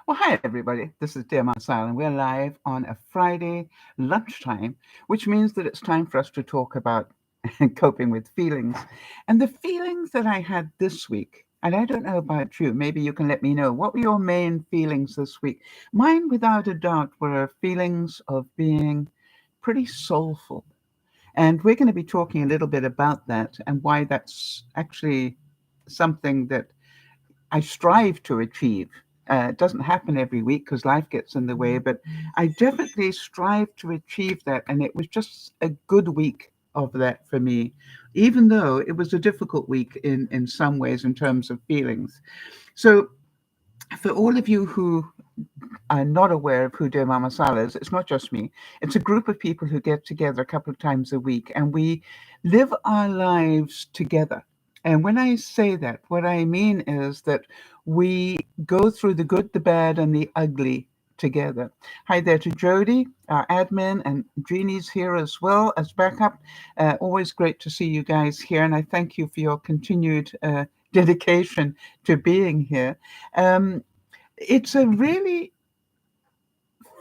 Well, hi, everybody. This is DearMamaSal, and we're live on a Friday lunchtime, which means that it's time for us to talk about coping with feelings. And the feelings that I had this week, and I don't know about you, maybe you can let me know, what were your main feelings this week? Mine, without a doubt, were feelings of being pretty soulful. And we're going to be talking a little bit about that and why that's actually something that I strive to achieve. It doesn't happen every week because life gets in the way, but I definitely strive to achieve that. And it was just a good week of that for me, even though it was a difficult week in some ways in terms of feelings. So, for all of you who are not aware of who Dear Mama Sal is, it's not just me. It's a group of people who get together a couple of times a week and we live our lives together. And when I say that, what I mean is that we go through the good, the bad, and the ugly together. Hi there to Jody, our admin, and Jeannie's here as well as backup. Always great to see you guys here, and I thank you for your continued dedication to being here. Um, it's a really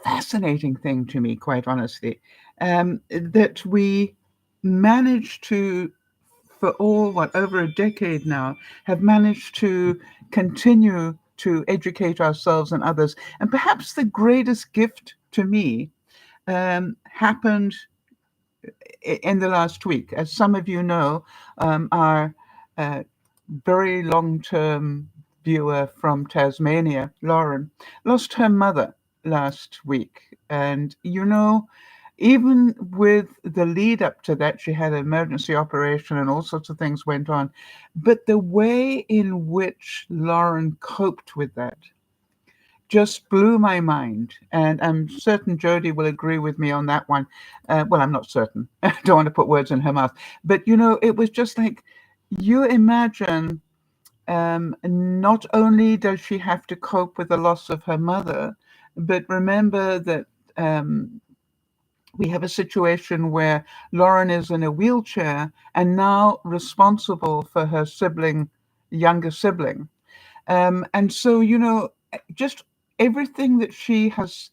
fascinating thing to me, quite honestly, that we managed to, for all what over a decade now, have managed to continue to educate ourselves and others. And perhaps the greatest gift to me happened in the last week. As some of you know, our uh, very long term viewer from Tasmania, Lauren, lost her mother last week. And, even with the lead up to that, she had an emergency operation and all sorts of things went on. But the way in which Lauren coped with that just blew my mind. And I'm certain Jody will agree with me on that one. Well, I'm not certain. I don't want to put words in her mouth. But, it was just like, you imagine, not only does she have to cope with the loss of her mother, but remember that we have a situation where Lauren is in a wheelchair and now responsible for her younger sibling. And so, just everything that she has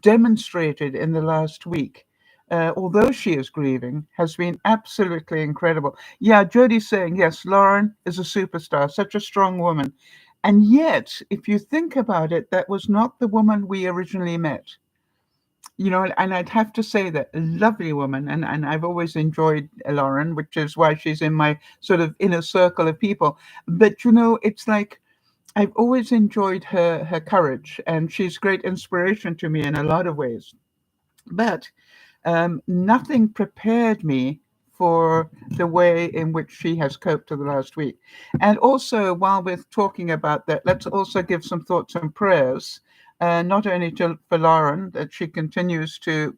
demonstrated in the last week, although she is grieving, has been absolutely incredible. Yeah, Jody's saying, yes, Lauren is a superstar, such a strong woman. And yet, if you think about it, that was not the woman we originally met. And I'd have to say that a lovely woman, and I've always enjoyed Lauren, which is why she's in my sort of inner circle of people. But it's like I've always enjoyed her courage, and she's great inspiration to me in a lot of ways. But nothing prepared me for the way in which she has coped to the last week. And also, while we're talking about that, let's also give some thoughts and prayers, not only for Lauren, that she continues to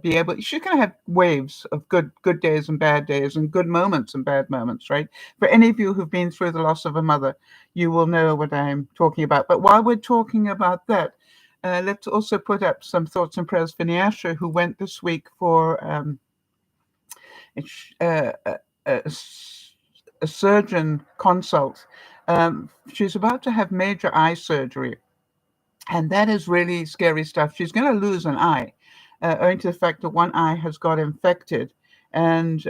be able. She's going to have waves of good days and bad days, and good moments and bad moments, right? For any of you who've been through the loss of a mother, you will know what I'm talking about. But while we're talking about that, let's also put up some thoughts and prayers for Nyasha, who went this week for a, a, a surgeon consult. She's about to have major eye surgery, and that is really scary stuff. She's going to lose an eye, owing to the fact that one eye has got infected and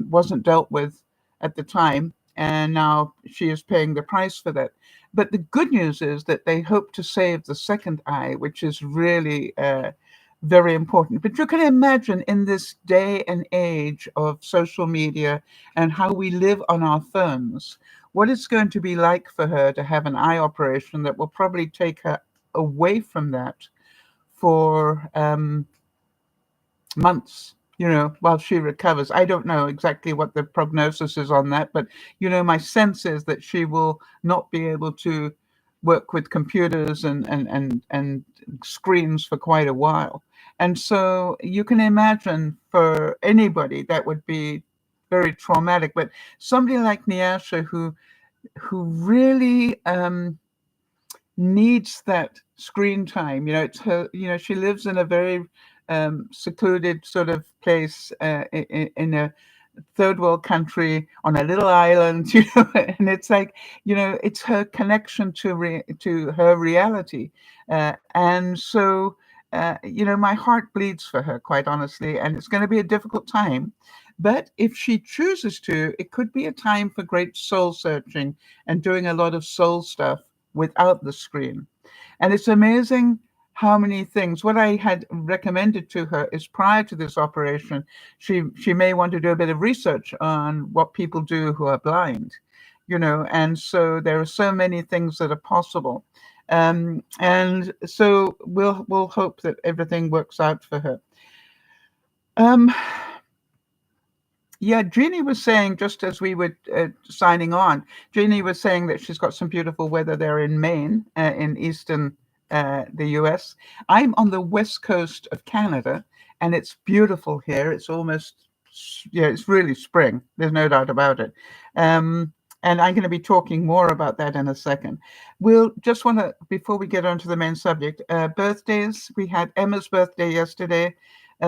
wasn't dealt with at the time, and now she is paying the price for that. But the good news is that they hope to save the second eye, which is really very important. But you can imagine, in this day and age of social media and how we live on our phones, what it's going to be like for her to have an eye operation that will probably take her away from that for months, while she recovers. I don't know exactly what the prognosis is on that, but, my sense is that she will not be able to work with computers and screens for quite a while. And so you can imagine, for anybody that would be very traumatic. But somebody like Nyasha, who really needs that screen time. It's her. She lives in a very secluded sort of place in a third world country on a little island, you know, and it's like, you know, it's her connection to her reality. And so, you know, my heart bleeds for her, quite honestly, and it's going to be a difficult time. But if she chooses to, it could be a time for great soul searching and doing a lot of soul stuff without the screen. And it's amazing how many things. What I had recommended to her is prior to this operation, she may want to do a bit of research on what people do who are blind, you know, and so there are so many things that are possible. And so we'll hope that everything works out for her. Um, Yeah, Jeannie was saying, just as we were signing on, Jeannie was saying that she's got some beautiful weather there in Maine, in eastern the US. I'm on the west coast of Canada, and it's beautiful here. It's almost, yeah, it's really spring. There's no doubt about it. Um, and I'm going to be talking more about that in a second. We'll just want to, before we get on to the main subject, birthdays. We had Emma's birthday yesterday.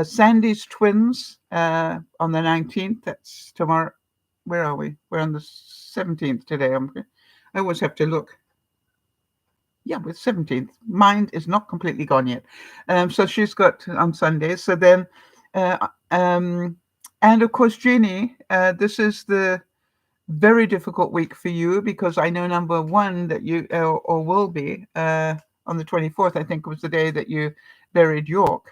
Sandy's twins on the 19th. That's tomorrow. Where are we? We're on the 17th today. I always have to look. Yeah, we're 17th. Mine is not completely gone yet. So she's got on Sunday. So then, and of course, Jeannie, this is the very difficult week for you because I know number one that you, or will be, on the 24th, I think was the day that you buried York.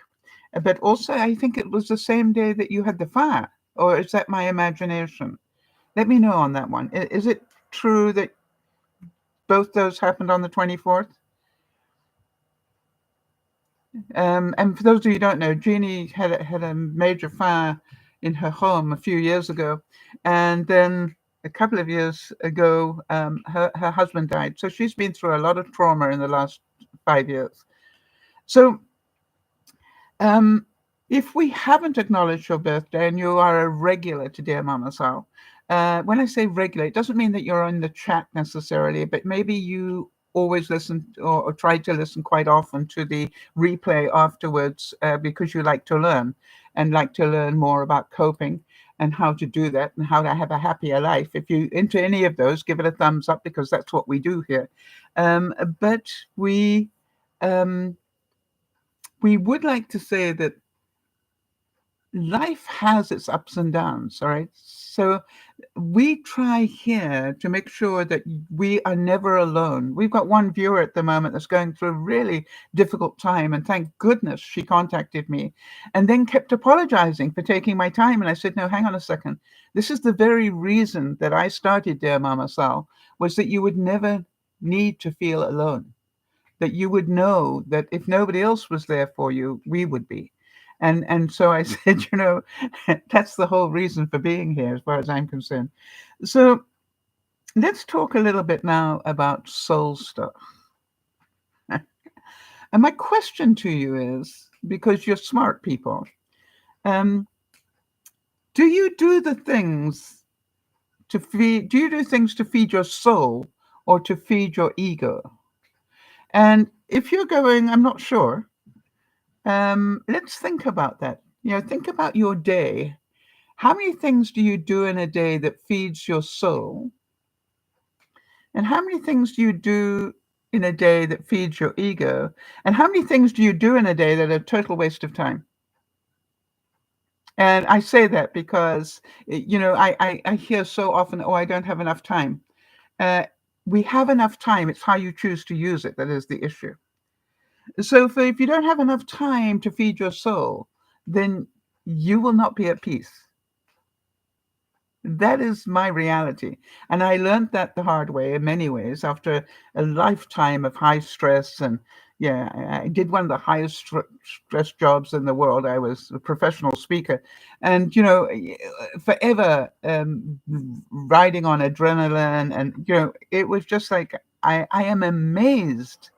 But also, I think it was the same day that you had the fire, or is that my imagination? Let me know on that one. Is it true that both those happened on the 24th? And for those of you who don't know, Jeannie had a major fire in her home a few years ago, and then a couple of years ago, her husband died. So she's been through a lot of trauma in the last 5 years. So Um, if we haven't acknowledged your birthday and you are a regular to Dear Mama Sal, when I say regular, it doesn't mean that you're on the chat necessarily, but maybe you always listen or try to listen quite often to the replay afterwards because you like to learn and like to learn more about coping and how to do that and how to have a happier life. If you're into any of those, give it a thumbs up because that's what we do here. But um, we would like to say that life has its ups and downs, all right? So we try here to make sure that we are never alone. We've got one viewer at the moment that's going through a really difficult time, and thank goodness she contacted me and then kept apologizing for taking my time. And I said, no, hang on a second. This is the very reason that I started Dear Mama Sal, was that you would never need to feel alone, that you would know that if nobody else was there for you, we would be. And so I said, you know, that's the whole reason for being here, as far as I'm concerned. So let's talk a little bit now about soul stuff. And my question to you is, because you're smart people, um, do you do the things to feed? Do you do things to feed your soul or to feed your ego? And if you're going, I'm not sure. Let's think about that. You know, think about your day. How many things do you do in a day that feeds your soul? And how many things do you do in a day that feeds your ego? And how many things do you do in a day that are a total waste of time? And I say that because, you know, I hear so often, oh, I don't have enough time. Uh, we have enough time. It's how you choose to use it that is the issue. So if you don't have enough time to feed your soul, then you will not be at peace. That is my reality. And I learned that the hard way in many ways after a lifetime of high stress. And yeah, I did one of the highest stress jobs in the world. I was a professional speaker and, you know, forever riding on adrenaline. And, you know, it was just like, I am amazed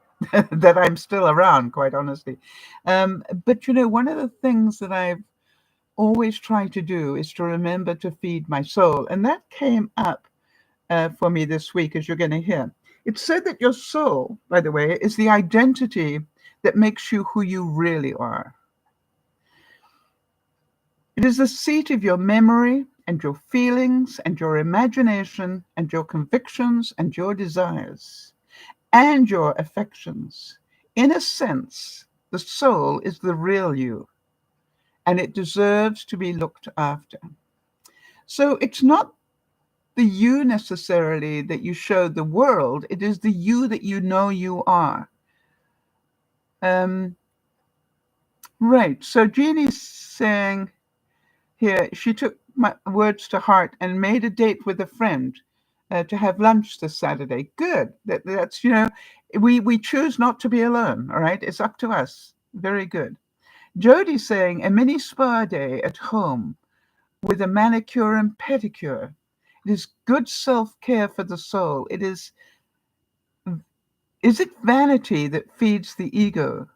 that I'm still around, quite honestly. But, you know, one of the things that I've always try to do is to remember to feed my soul. And that came up for me this week, as you're going to hear. It's said that your soul, by the way, is the identity that makes you who you really are. It is the seat of your memory, and your feelings and your imagination and your convictions and your desires and your affections. In a sense, the soul is the real you, and it deserves to be looked after. So it's not the you necessarily that you show the world, it is the you that you know you are. Um, right. So Jeannie's saying here she took my words to heart and made a date with a friend to have lunch this Saturday. Good. That's, we choose not to be alone. All right. It's up to us. Very good. Jody's saying a mini spa day at home with a manicure and pedicure. It is good self-care for the soul. Is it vanity that feeds the ego?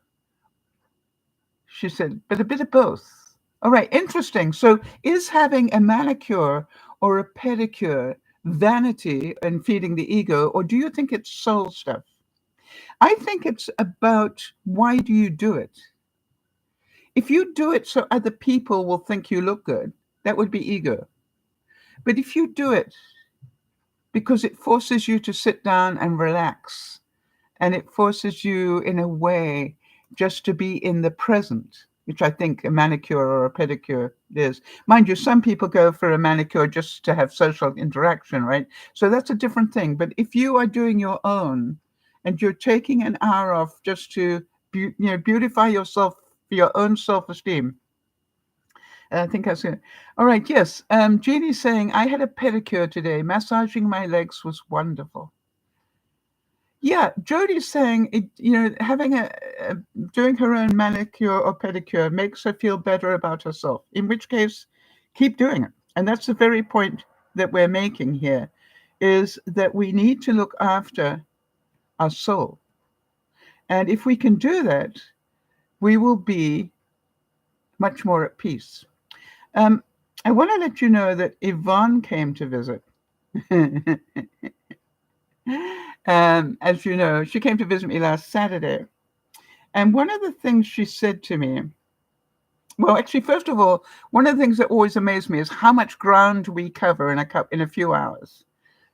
She said, but a bit of both. All right, interesting. So is having a manicure or a pedicure vanity and feeding the ego, or do you think it's soul stuff? I think it's about why do you do it? If you do it so other people will think you look good, that would be ego. But if you do it because it forces you to sit down and relax, and it forces you in a way just to be in the present, which I think a manicure or a pedicure is. Mind you, some people go for a manicure just to have social interaction, right? So that's a different thing. But if you are doing your own and you're taking an hour off just to beautify yourself for your own self-esteem, I think that's it. All right, yes. Jeannie's saying, I had a pedicure today. Massaging my legs was wonderful. Yeah, Jody's saying it, having doing her own manicure or pedicure makes her feel better about herself. In which case, keep doing it. And that's the very point that we're making here, is that we need to look after our soul. And if we can do that, we will be much more at peace. Um, I want to let you know that Yvonne came to visit. As you know, she came to visit me last Saturday. And one of the things she said to me, well, actually, first of all, one of the things that always amazed me is how much ground we cover in a few hours.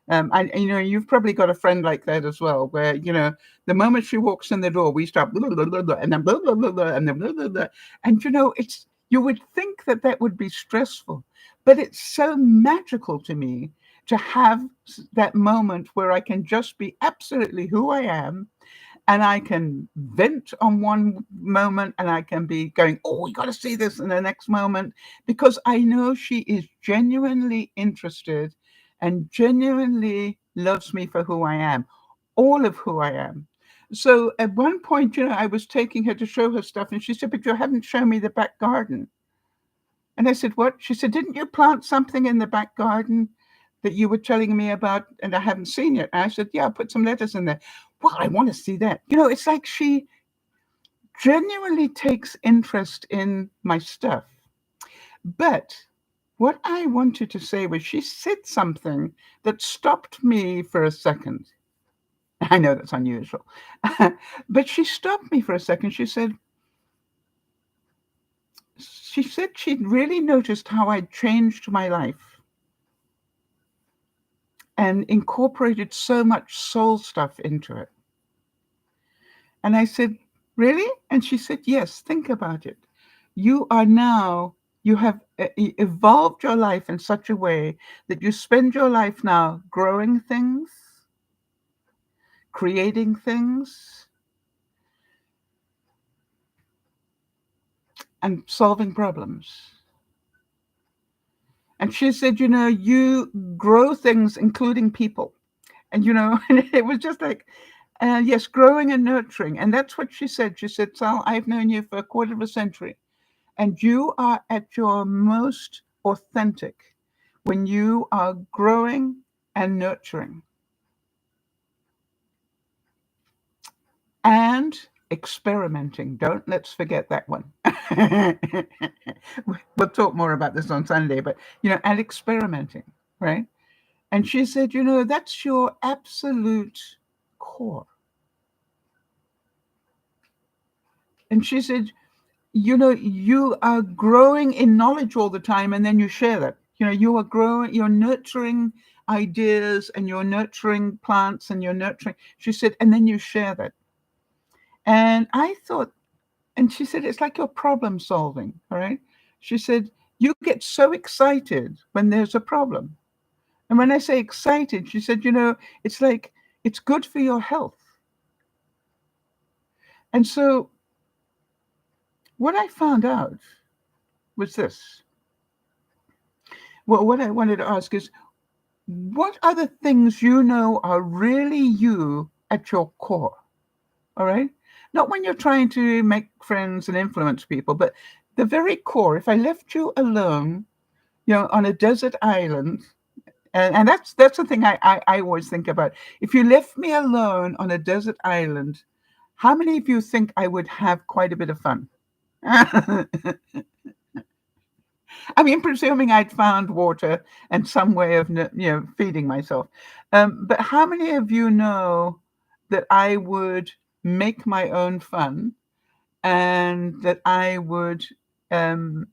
And you've probably got a friend like that as well, where the moment she walks in the door, we start blah, blah, blah, blah, and then blah, blah, blah, blah, and then blah, blah, blah. And it's you would think that would be stressful, but it's so magical to me to have that moment where I can just be absolutely who I am, and I can vent on one moment and I can be going, oh, you got to see this in the next moment, because I know she is genuinely interested and genuinely loves me for who I am, all of who I am. So at one point, I was taking her to show her stuff and she said, but you haven't shown me the back garden. And I said, what? She said, didn't you plant something in the back garden that you were telling me about and I haven't seen it? And I said, yeah, I put some lettuce in there. Well, I want to see that. It's like she genuinely takes interest in my stuff. But what I wanted to say was she said something that stopped me for a second. I know that's unusual. But she stopped me for a second. She said she'd really noticed how I'd changed my life and incorporated so much soul stuff into it. And I said, really? And she said, yes, think about it. You have evolved your life in such a way that you spend your life now growing things, creating things, and solving problems. And she said, you grow things, including people. And, and it was just like, yes, growing and nurturing. And that's what she said. She said, Sal, I've known you for a quarter of a century. And you are at your most authentic when you are growing and nurturing. And experimenting. Let's forget that one. We'll talk more about this on Sunday, but, and experimenting, right? And she said, that's your absolute core. And she said, you are growing in knowledge all the time, and then you share that. You are growing, you're nurturing ideas, and you're nurturing plants, and you're nurturing. She said, and then you share that. And I thought, and she said, it's like you're problem solving. All right. She said, you get so excited when there's a problem. And when I say excited, she said, it's like it's good for your health. And so what I found out was this. Well, what I wanted to ask is, what are the things are really you at your core? All right. Not when you're trying to make friends and influence people, but the very core. If I left you alone, on a desert island, and that's the thing I always think about. If you left me alone on a desert island, how many of you think I would have quite a bit of fun? I mean, presuming I'd found water and some way of, feeding myself. But how many of you know that I would make my own fun and that I would um,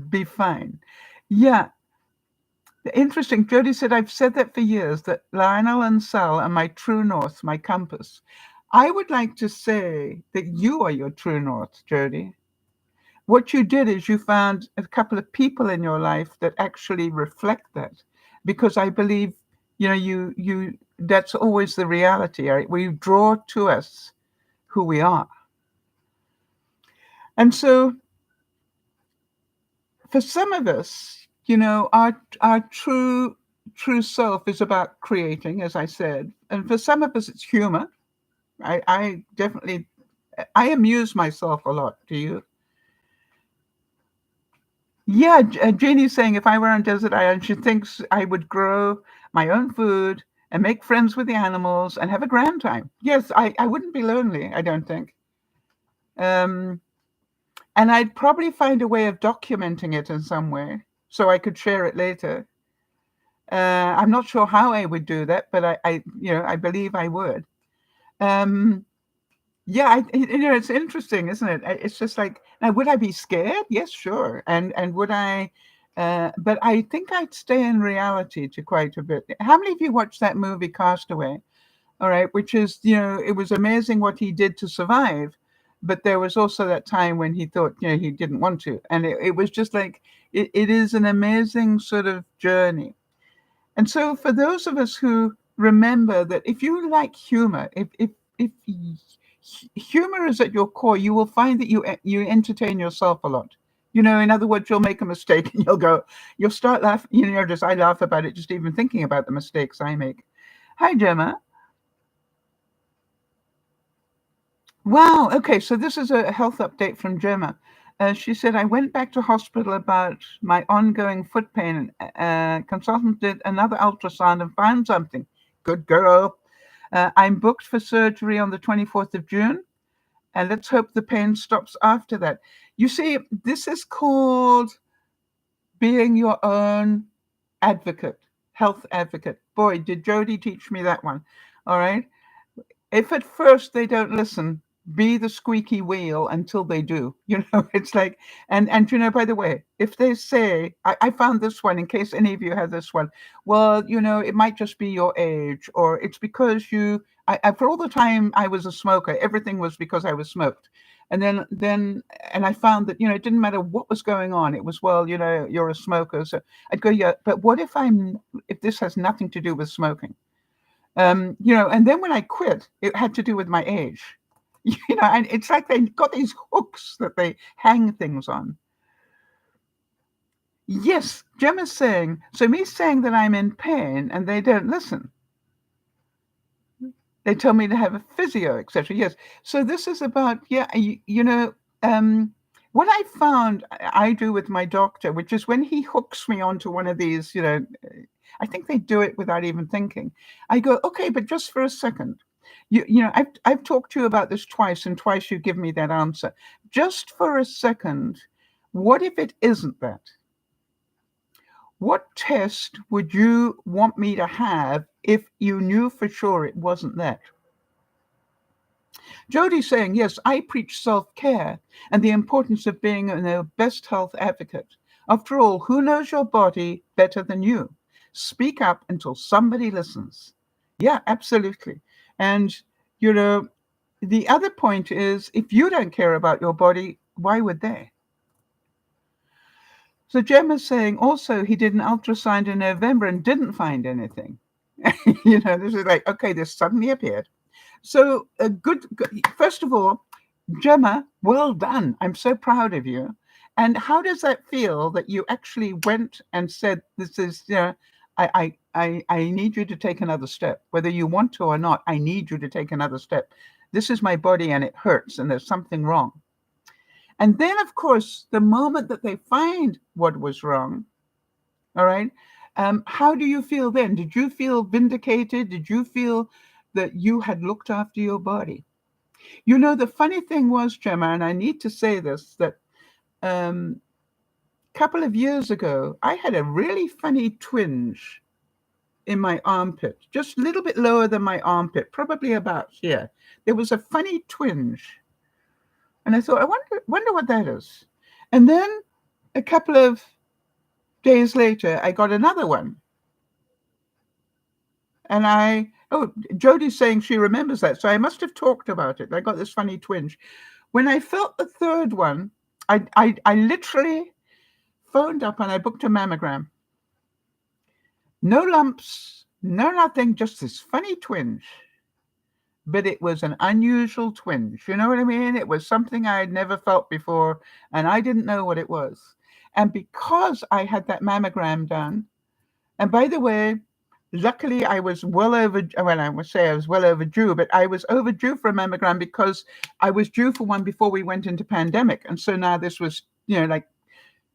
be fine? Yeah, interesting. Jody said, I've said that for years, that Lionel and Sal are my true north, my compass. I would like to say that you are your true north, Jody. What you did is you found a couple of people in your life that actually reflect that, because I believe you that's always the reality, right? We draw to us who we are. And so for some of us, our true self is about creating, as I said, and for some of us it's humor. I definitely, I amuse myself a lot. Do you? Yeah, Janie's saying if I were on desert island, she thinks I would grow my own food and make friends with the animals and have a grand time. Yes, I wouldn't be lonely, I don't think. Um, and I'd probably find a way of documenting it in some way so I could share it later. I'm not sure how I would do that, but I believe I would. Um, Yeah, it's interesting, isn't it? It's just like, now, would I be scared? Yes, sure. And would I? But I think I'd stay in reality to quite a bit. How many of you watched that movie Castaway? All right, which is, it was amazing what he did to survive, but there was also that time when he thought, he didn't want to, and it was just like it is an amazing sort of journey. And so for those of us who remember that if you like humor, if humor is at your core, you will find that you entertain yourself a lot. In other words, you'll make a mistake and you'll start laughing. Just I laugh about it just even thinking about the mistakes I make. Hi, Gemma. Wow. Okay, so this is a health update from Gemma. She said, I went back to hospital about my ongoing foot pain. Consultant did another ultrasound and found something. Good girl. I'm booked for surgery on the 24th of June, and let's hope the pain stops after that. You see, this is called being your own advocate, health advocate. Boy, did Jody teach me that one. All right. If at first they don't listen, be the squeaky wheel until they do. It's like, and by the way, if they say, I found this one in case any of you have this one. Well, it might just be your age, or it's because for all the time I was a smoker, everything was because I was smoked. And then I found that, it didn't matter what was going on. It was, well, you're a smoker. So I'd go, yeah, but what if this has nothing to do with smoking? And then when I quit, it had to do with my age, and it's like they got these hooks that they hang things on. Yes, Gemma's saying, so me saying that I'm in pain and they don't listen. They tell me to have a physio, etc. Yes. So this is about, what I found I do with my doctor, which is when he hooks me onto one of these, I think they do it without even thinking. I go, okay, but just for a second. I've talked to you about this twice, and twice you give me that answer. Just for a second, what if it isn't that? What test would you want me to have if you knew for sure it wasn't that? Jody's saying, yes, I preach self-care and the importance of being the best health advocate. After all, who knows your body better than you? Speak up until somebody listens. Yeah, absolutely. And, you know, the other point is if you don't care about your body, why would they? So Gemma's saying also he did an ultrasound in November and didn't find anything. This is like, okay, this suddenly appeared. So a first of all, Gemma, well done. I'm so proud of you. And how does that feel that you actually went and said, this is, I need you to take another step, whether you want to or not. I need you to take another step. This is my body and it hurts and there's something wrong. And then, of course, the moment that they find what was wrong, all right, how do you feel then? Did you feel vindicated? Did you feel that you had looked after your body? The funny thing was, Gemma, and I need to say this, that couple of years ago, I had a really funny twinge in my armpit, just a little bit lower than my armpit, probably about here. There was a funny twinge. And I thought, I wonder what that is. And then a couple of days later, I got another one. And Jodie's saying she remembers that. So I must have talked about it. I got this funny twinge. When I felt the third one, I literally phoned up and I booked a mammogram. No lumps, no nothing, just this funny twinge. But it was an unusual twinge. You know what I mean? It was something I had never felt before, and I didn't know what it was. And because I had that mammogram done, and by the way, luckily I was well over, well, I would say I was well overdue, but I was overdue for a mammogram because I was due for one before we went into pandemic. And so now this was, like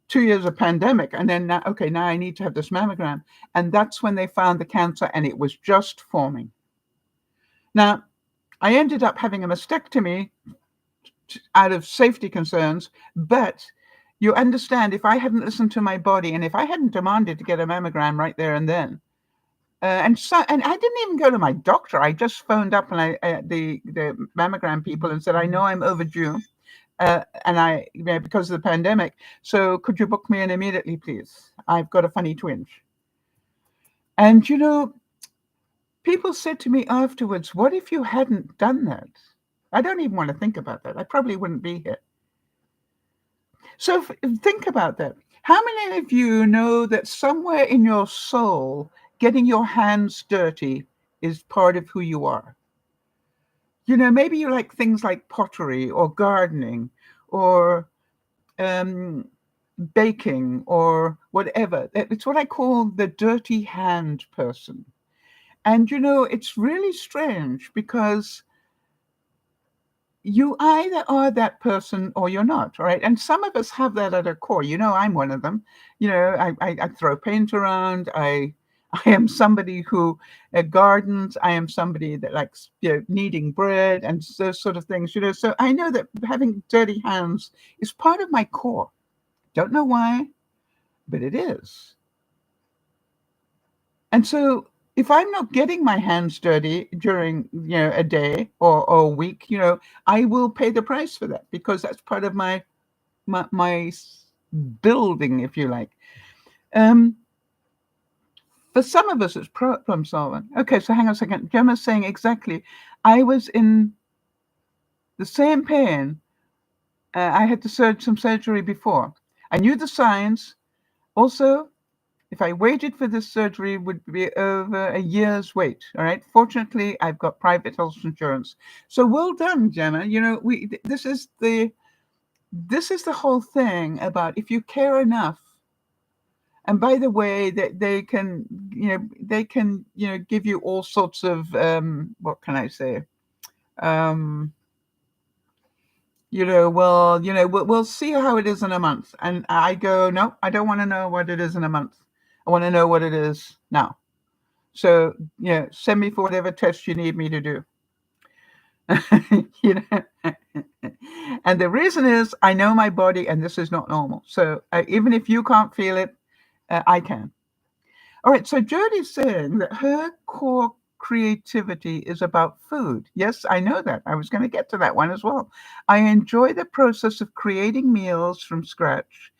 2 years of pandemic. And then now I need to have this mammogram. And that's when they found the cancer and it was just forming. Now, I ended up having a mastectomy out of safety concerns, but you understand, if I hadn't listened to my body and if I hadn't demanded to get a mammogram right there and then, and I didn't even go to my doctor. I just phoned up and the mammogram people and said, I know I'm overdue, and because of the pandemic. So could you book me in immediately, please? I've got a funny twinge. And people said to me afterwards, what if you hadn't done that? I don't even want to think about that. I probably wouldn't be here. So think about that. How many of you know that somewhere in your soul, getting your hands dirty is part of who you are? Maybe you like things like pottery or gardening or baking or whatever. It's what I call the dirty hand person. And, it's really strange because you either are that person or you're not, right? And some of us have that at our core. I'm one of them. I throw paint around. I am somebody who gardens. I am somebody that likes, kneading bread and those sort of things, So I know that having dirty hands is part of my core. Don't know why, but it is. And so if I'm not getting my hands dirty during, a day or a week, I will pay the price for that because that's part of my building, if you like. For some of us, it's problem solving. Okay, so hang on a second. Gemma's saying exactly. I was in the same pain. I had some surgery before. I knew the signs. Also, if I waited for this surgery, it would be over a year's wait. All right. Fortunately, I've got private health insurance. So well done, Gemma. This is the whole thing about if you care enough. And by the way, that they can give you all sorts of what can I say? We'll see how it is in a month. And I go, no, I don't want to know what it is in a month. I want to know what it is now. So, send me for whatever test you need me to do. And the reason is I know my body and this is not normal. So even if you can't feel it, I can. All right. So Jodie's saying that her core creativity is about food. Yes, I know that. I was going to get to that one as well. I enjoy the process of creating meals from scratch.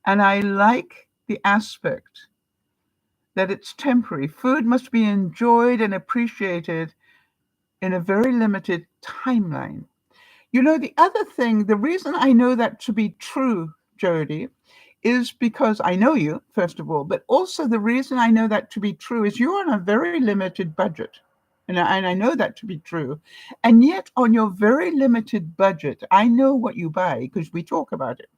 And I like the aspect that it's temporary. Food must be enjoyed and appreciated in a very limited timeline. You know, the other thing, the reason I know that to be true, Jody, is because I know you, first of all, but also the reason I know that to be true is you're on a very limited budget. And I know that to be true. And yet, on your very limited budget, I know what you buy because we talk about it.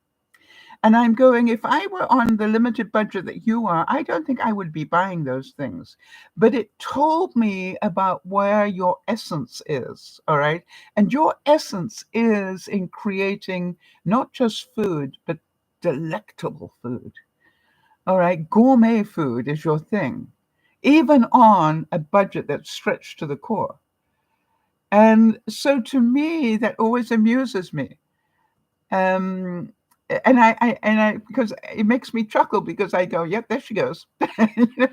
And I'm going, if I were on the limited budget that you are, I don't think I would be buying those things. But it told me about where your essence is, all right? And your essence is in creating not just food, but delectable food, all right? Gourmet food is your thing, even on a budget that's stretched to the core. And so to me, that always amuses me. Um, and I because it makes me chuckle because I go, yep, there she goes. you know,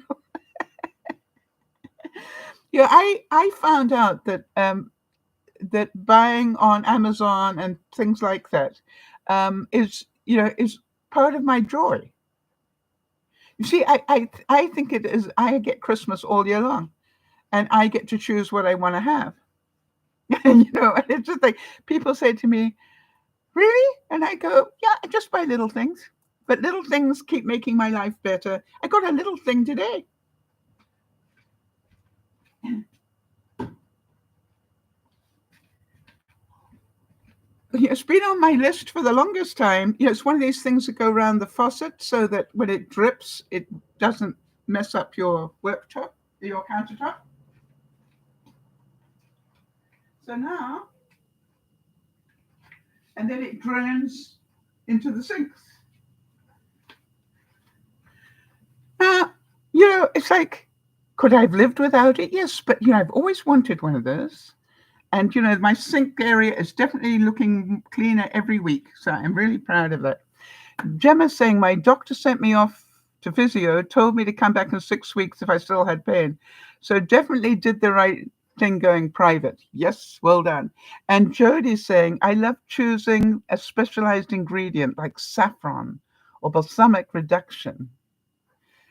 yeah, I found out that buying on Amazon and things like that is part of my joy. You see, I think it is. I get Christmas all year long, and I get to choose what I want to have. And it's just like people say to me, "Really?" And I go, "Yeah, I just buy little things, but little things keep making my life better. I got a little thing today." It's been on my list for the longest time. It's one of these things that go around the faucet so that when it drips, it doesn't mess up your worktop, your countertop. So now, and then it drains into the sinks. Now, it's like, could I have lived without it? Yes, but I've always wanted one of those. And my sink area is definitely looking cleaner every week. So I'm really proud of that. Gemma saying my doctor sent me off to physio, told me to come back in 6 weeks if I still had pain. So definitely did the right thing going private. Yes, well done. And Jody's saying, I love choosing a specialized ingredient like saffron or balsamic reduction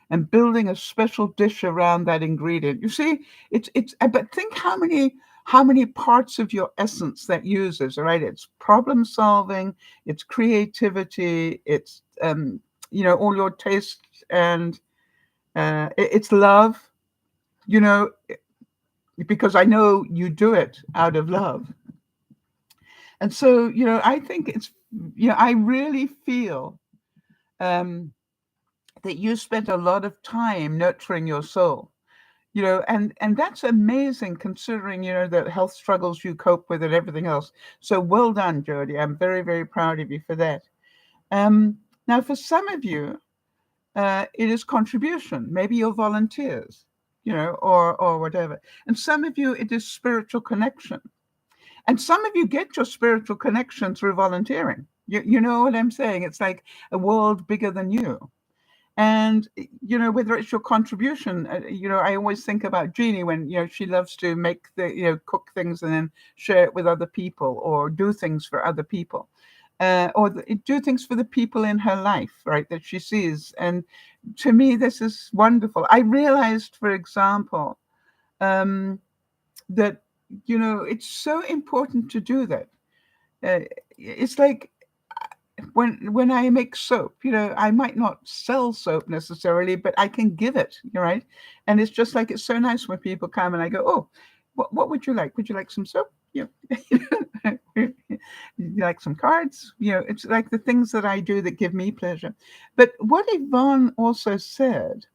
and building a special dish around that ingredient. You see, but think how many parts of your essence that uses, right? It's problem solving, it's creativity, it's all your taste, and it's love, you know, because I know you do it out of love. And so, I think I really feel um, that you spent a lot of time nurturing your soul. And that's amazing considering the health struggles you cope with and everything else. So well done, Jody. I'm very, very proud of you for that. um Now for some of you, it is contribution. Maybe you're volunteers, or whatever. And some of you, it is spiritual connection. And some of you get your spiritual connection through volunteering. You know what I'm saying? It's like a world bigger than you. And whether it's your contribution, I always think about Jeannie when she loves to make cook things and then share it with other people, or do things for other people, or do things for the people in her life, right, that she sees. And to me, this is wonderful. I realized, for example, that it's so important to do that. It's like when I make soap, I might not sell soap necessarily, but I can give it, right? And it's just like, it's so nice when people come and I go, oh, what would you like? Would you like some soap? You like some cards? It's like the things that I do that give me pleasure. But what Yvonne also said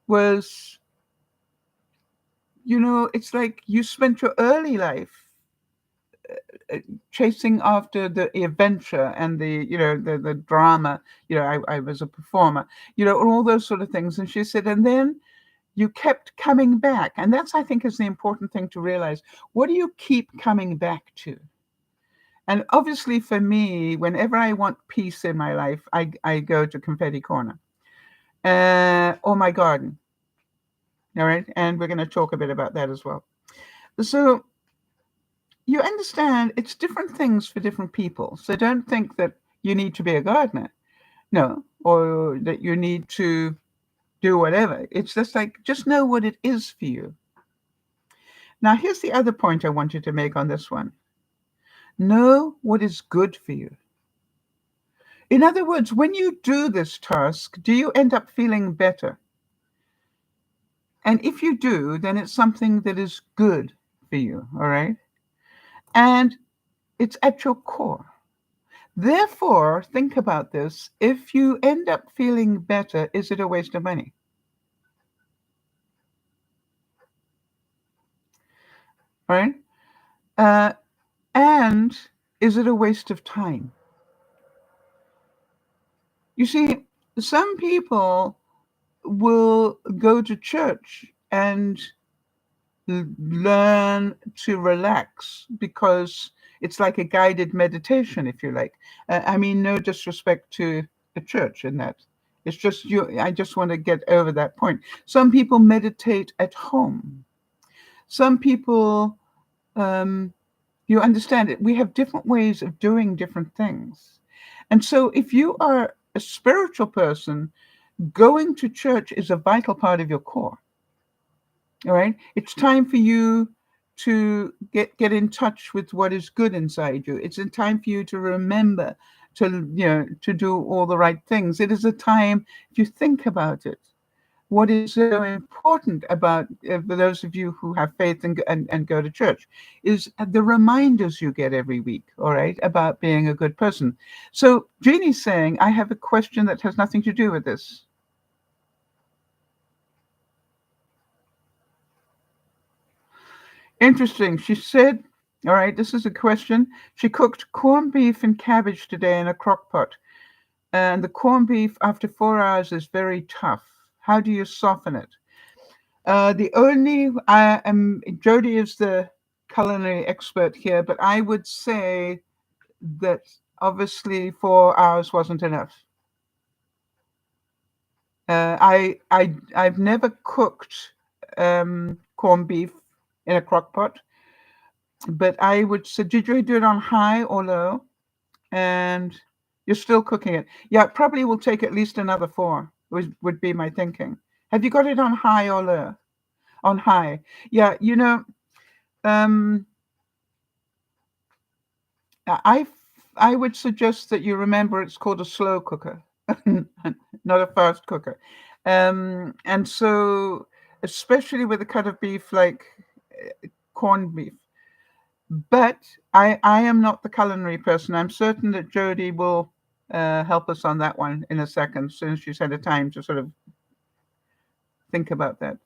was, it's like you spent your early life chasing after the adventure and the drama. I was a performer, and all those sort of things. And she said, and then you kept coming back. And that's, I think, is the important thing to realize. What do you keep coming back to? And obviously for me, whenever I want peace in my life, I go to Confetti Corner, or my garden. All right. And we're going to talk a bit about that as well. So you understand, it's different things for different people. So don't think that you need to be a gardener. No, or that you need to do whatever. It's just like, just know what it is for you. Now, here's the other point I wanted to make on this one. Know what is good for you. In other words, when you do this task, do you end up feeling better? And if you do, then it's something that is good for you, all right? And it's at your core. Therefore, think about this. If you end up feeling better, is it a waste of money? All right? Uh, and is it a waste of time? You see, some people will go to church and learn to relax because it's like a guided meditation, if you like. I mean, no disrespect to the church in that. It's just you. I just want to get over that point. Some people meditate at home. Some people, um, you understand it. We have different ways of doing different things. And so, if you are a spiritual person, going to church is a vital part of your core. All right. It's time for you to get in touch with what is good inside you. It's a time for you to remember to do all the right things. It is a time, if you think about it, what is so important about for those of you who have faith and go to church is the reminders you get every week, all right, about being a good person. So Jeannie's saying, I have a question that has nothing to do with this. Interesting. She said, all right, this is a question. She cooked corned beef and cabbage today in a crock pot. And the corned beef after 4 hours is very tough. How do you soften it? The only, I am, Jody is the culinary expert here, but I would say that obviously 4 hours wasn't enough. I've never cooked corned beef in a crock pot. But I would say, did you do it on high or low? And you're still cooking it. Yeah, it probably will take at least another four, would be my thinking. Have you got it on high or low? On high. Yeah, um, I I would suggest that you remember it's called a slow cooker, not a fast cooker. And so, especially with a cut of beef like corned beef. But I am not the culinary person. I'm certain that Jody will help us on that one in a second, since she's had a time to sort of think about that.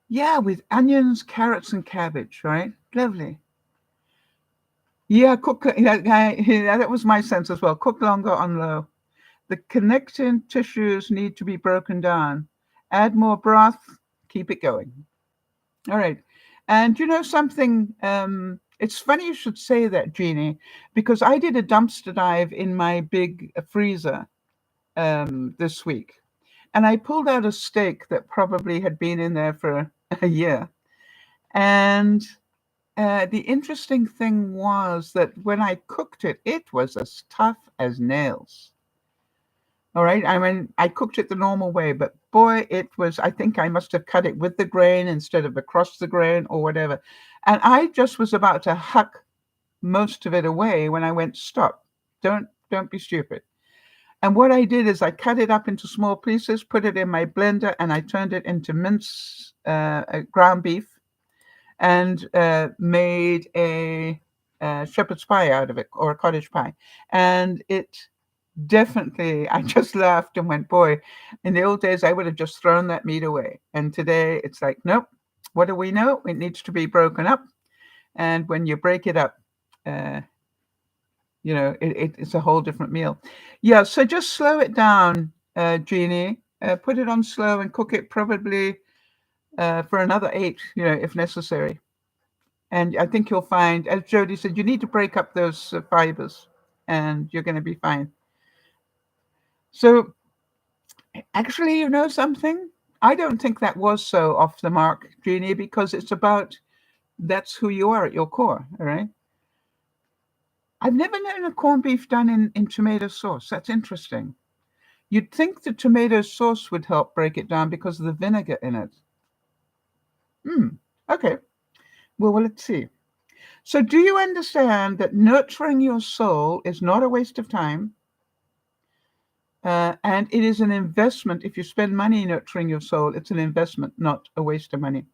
Yeah, with onions, carrots, and cabbage, right? Lovely. Yeah, cook. Yeah, that was my sense as well. Cook longer on low. The connecting tissues need to be broken down. Add more broth. Keep it going. All right. And you know something? It's funny you should say that, Jeannie, because I did a dumpster dive in my big freezer this week. And I pulled out a steak that probably had been in there for a year. And the interesting thing was that when I cooked it, it was as tough as nails. All right. I mean, I cooked it the normal way, but boy, it was, I think I must have cut it with the grain instead of across the grain or whatever. And I just was about to huck most of it away when I went, stop, don't be stupid. And what I did is I cut it up into small pieces, put it in my blender, and I turned it into ground beef, and made a shepherd's pie out of it, or a cottage pie. And it definitely, I just laughed and went, boy, in the old days, I would have just thrown that meat away. And today it's like, nope, what do we know? It needs to be broken up. And when you break it up, uh, it's a whole different meal. Yeah, so just slow it down, Jeannie. Put it on slow and cook it probably for another 8, if necessary. And I think you'll find, as Jody said, you need to break up those fibers, and you're going to be fine. So, actually, you know something? I don't think that was so off the mark, Jeannie, because it's about that's who you are at your core, all right? I've never known a corned beef done in tomato sauce. That's interesting. You'd think the tomato sauce would help break it down because of the vinegar in it. Hmm. Okay. Well, let's see. So, do you understand that nurturing your soul is not a waste of time? And it is an investment. If you spend money nurturing your soul, it's an investment, not a waste of money.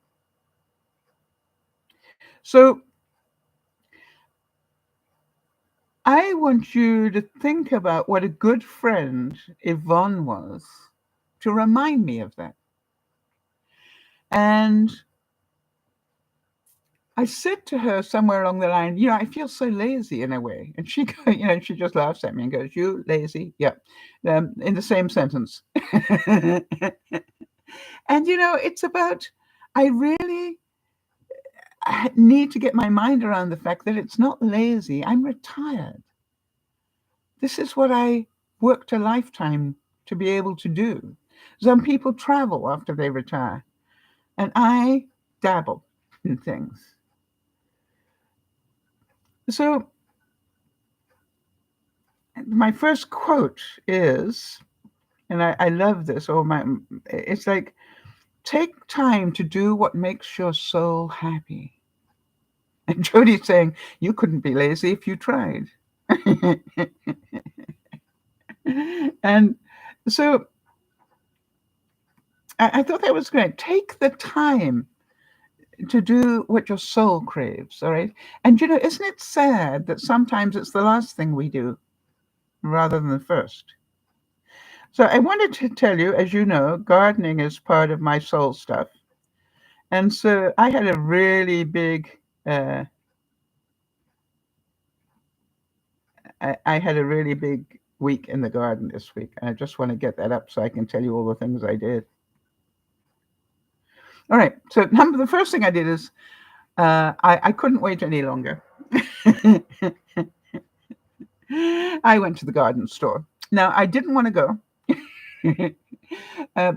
So, I want you to think about what a good friend Yvonne was to remind me of that. And I said to her somewhere along the line, I feel so lazy in a way. And she, she just laughs at me and goes, "You lazy?" Yeah, in the same sentence. And it's about, I really need to get my mind around the fact that it's not lazy. I'm retired. This is what I worked a lifetime to be able to do. Some people travel after they retire, and I dabble in things. So my first quote is, and I love this, it's like, take time to do what makes your soul happy. And Jody's saying, you couldn't be lazy if you tried. And so I thought that was great. Take the time to do what your soul craves, all right? And isn't it sad that sometimes it's the last thing we do rather than the first? So I wanted to tell you, as you know, gardening is part of my soul stuff. And so I had a really big, I had a really big week in the garden this week. And I just want to get that up so I can tell you all the things I did. All right. So the first thing I did is I couldn't wait any longer. I went to the garden store. Now, I didn't want to go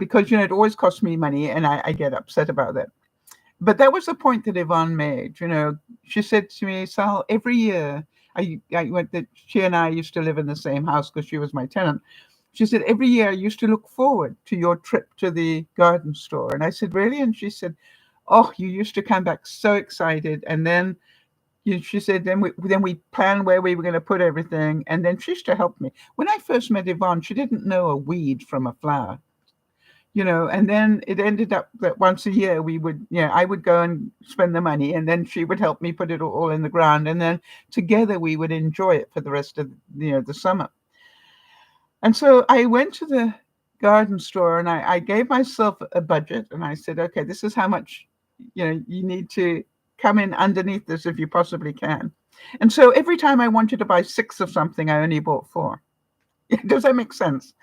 because, it always costs me money and I get upset about that. But that was the point that Yvonne made. She said to me, "Sal, every year, I went that she and I used to live in the same house because she was my tenant. She said, every year I used to look forward to your trip to the garden store." And I said, "Really?" And she said, "Oh, you used to come back so excited. And then she said, then we planned where we were going to put everything. And then she used to help me. When I first met Yvonne, she didn't know a weed from a flower. And then it ended up that once a year I would go and spend the money, and then she would help me put it all in the ground, and then together we would enjoy it for the rest of the summer. And so I went to the garden store and I gave myself a budget, and I said, okay, this is how much you need to come in underneath this if you possibly can. And so every time I wanted to buy 6 of something, I only bought 4. Does that make sense?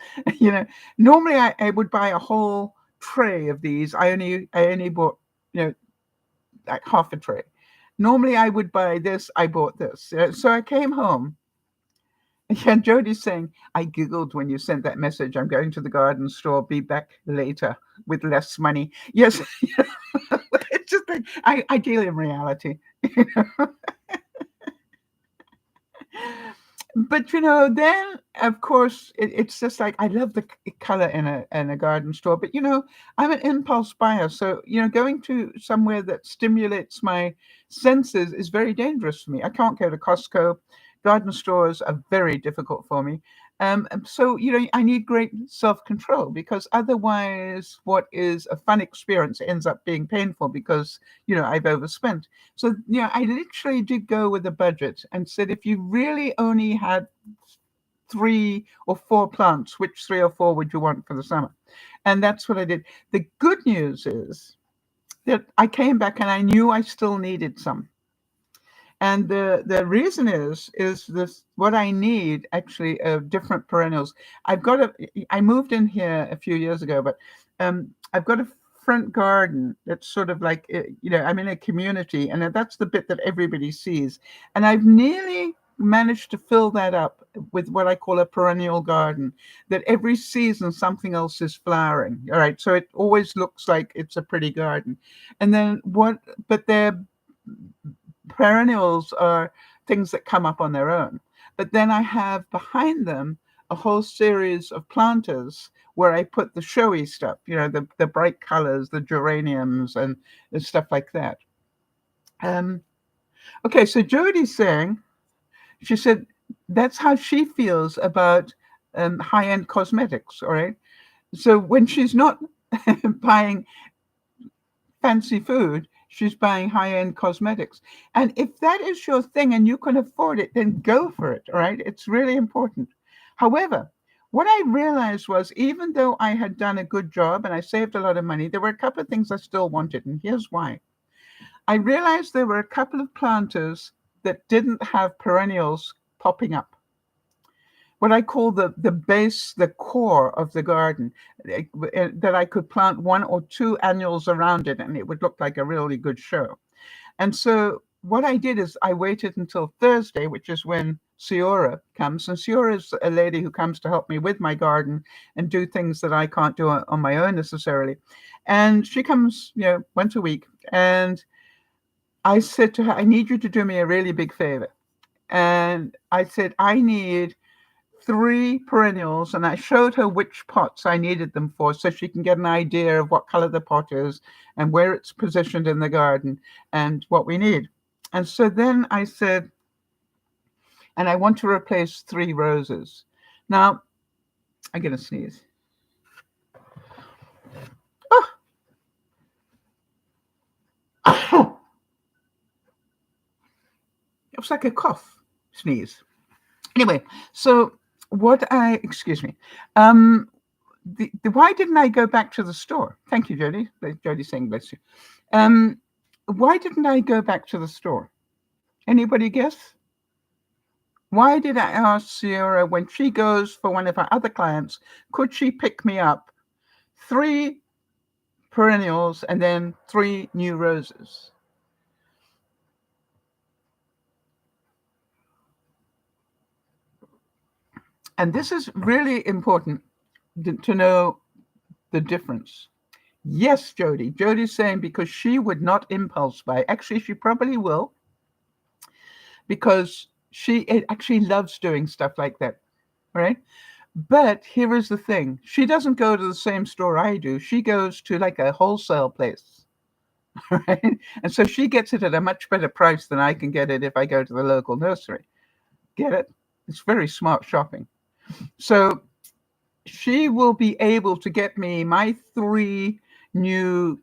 Normally I would buy a whole tray of these. I only bought, like half a tray. Normally I would buy this. I bought this. So I came home. And Jody's saying, "I giggled when you sent that message. I'm going to the garden store. Be back later with less money." Yes, it's just like I deal in reality. But then of course it's just like I love the color in a garden store. But I'm an impulse buyer, so going to somewhere that stimulates my senses is very dangerous for me. I can't go to Costco. Garden stores are very difficult for me. So I need great self-control, because otherwise what is a fun experience ends up being painful because I've overspent. So I literally did go with a budget and said, if you really only had 3 or 4 plants, which 3 or 4 would you want for the summer? And that's what I did. The good news is that I came back and I knew I still needed some. And the reason is this: what I need actually different perennials. I moved in here a few years ago, but I've got a front garden that's sort of like I'm in a community, and that's the bit that everybody sees. And I've nearly managed to fill that up with what I call a perennial garden, that every season something else is flowering. All right, so it always looks like it's a pretty garden. And then but they're perennials are things that come up on their own. But then I have behind them a whole series of planters where I put the showy stuff, the bright colors, the geraniums and stuff like that. Okay, so Jodie's saying, she said that's how she feels about high-end cosmetics, all right? So when she's not buying fancy food, she's buying high-end cosmetics. And if that is your thing and you can afford it, then go for it, all right? It's really important. However, what I realized was even though I had done a good job and I saved a lot of money, there were a couple of things I still wanted, and here's why. I realized there were a couple of planters that didn't have perennials popping up. What I call the base, the core of the garden, that I could plant 1 or 2 annuals around it and it would look like a really good show. And so what I did is I waited until Thursday, which is when Ciora comes. And Ciora is a lady who comes to help me with my garden and do things that I can't do on my own necessarily. And she comes, once a week. And I said to her, I need you to do me a really big favor. And I said, I need 3 perennials, and I showed her which pots I needed them for so she can get an idea of what color the pot is and where it's positioned in the garden and what we need. And so then I said, and I want to replace 3 roses. Now, I'm going to sneeze. Oh. It was like a cough, sneeze. Anyway, so excuse me. Why didn't I go back to the store? Thank you, Jodie. Jodie's saying bless you. Why didn't I go back to the store? Anybody guess? Why did I ask Ciora when she goes for one of her other clients, could she pick me up 3 perennials and then 3 new roses? And this is really important to know the difference. Yes, Jodie. Jodie's saying because she would not impulse buy. Actually, she probably will, because she actually loves doing stuff like that, right? But here is the thing. She doesn't go to the same store I do. She goes to like a wholesale place, right? And so she gets it at a much better price than I can get it if I go to the local nursery. Get it? It's very smart shopping. So she will be able to get me my 3 new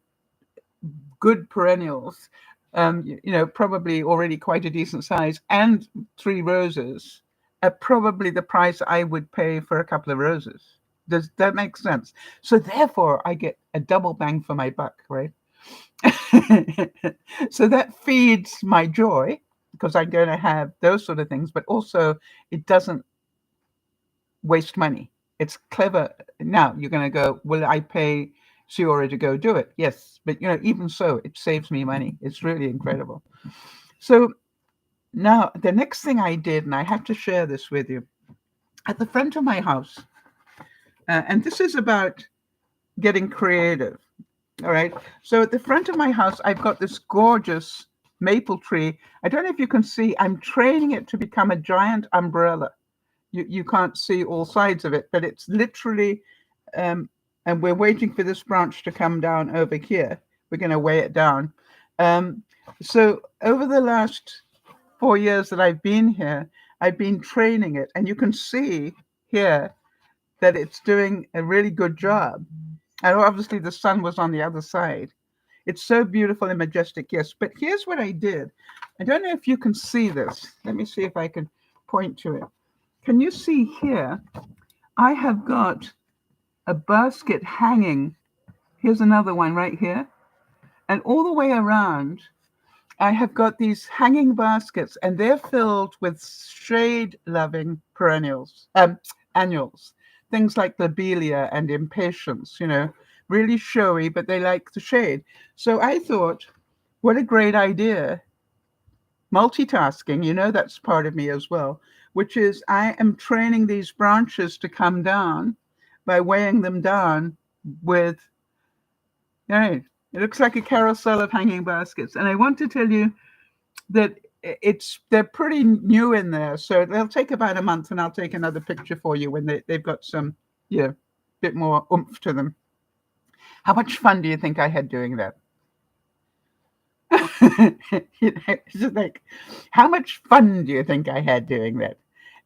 good perennials, probably already quite a decent size, and 3 roses at probably the price I would pay for a couple of roses. Does that make sense? So therefore, I get a double bang for my buck, right? So that feeds my joy because I'm going to have those sort of things, but also it doesn't waste money. It's clever. Now you're going to go, will I pay Ciora to go do it? Yes. But, even so, it saves me money. It's really incredible. So now the next thing I did, and I have to share this with you, at the front of my house, and this is about getting creative. All right. So at the front of my house, I've got this gorgeous maple tree. I don't know if you can see, I'm training it to become a giant umbrella. You can't see all sides of it, but it's literally, and we're waiting for this branch to come down over here. We're going to weigh it down. So over the last 4 years that I've been here, I've been training it, and you can see here that it's doing a really good job. And obviously the sun was on the other side. It's so beautiful and majestic, yes. But here's what I did. I don't know if you can see this. Let me see if I can point to it. Can you see here? I have got a basket hanging. Here's another one right here. And all the way around, I have got these hanging baskets, and they're filled with shade-loving perennials, annuals. Things like lobelia and impatiens, really showy, but they like the shade. So I thought, what a great idea. Multitasking, that's part of me as well, which is I am training these branches to come down by weighing them down with, it looks like a carousel of hanging baskets. And I want to tell you that they're pretty new in there, so they'll take about a month, and I'll take another picture for you when they've got some, bit more oomph to them. How much fun do you think I had doing that? It's just like, how much fun do you think I had doing that?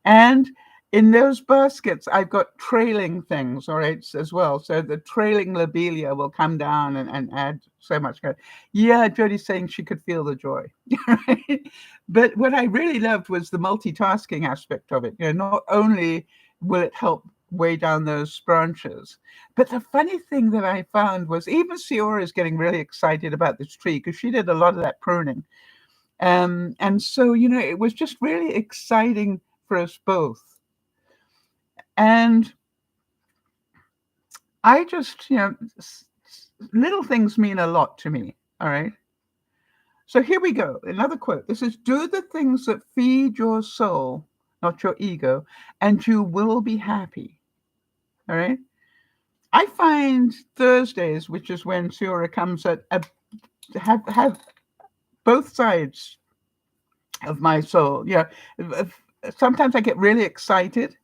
And in those baskets, I've got trailing things, all right, as well. So the trailing lobelia will come down and add so much. Yeah, Jodie's saying she could feel the joy. Right? But what I really loved was the multitasking aspect of it. Not only will it help weigh down those branches, but the funny thing that I found was even Siora is getting really excited about this tree because she did a lot of that pruning. And so, it was just really exciting for us both. And I just, little things mean a lot to me. All right. So here we go. Another quote. This is, do the things that feed your soul, not your ego, and you will be happy. All right. I find Thursdays, which is when Siora comes have both sides of my soul. Sometimes I get really excited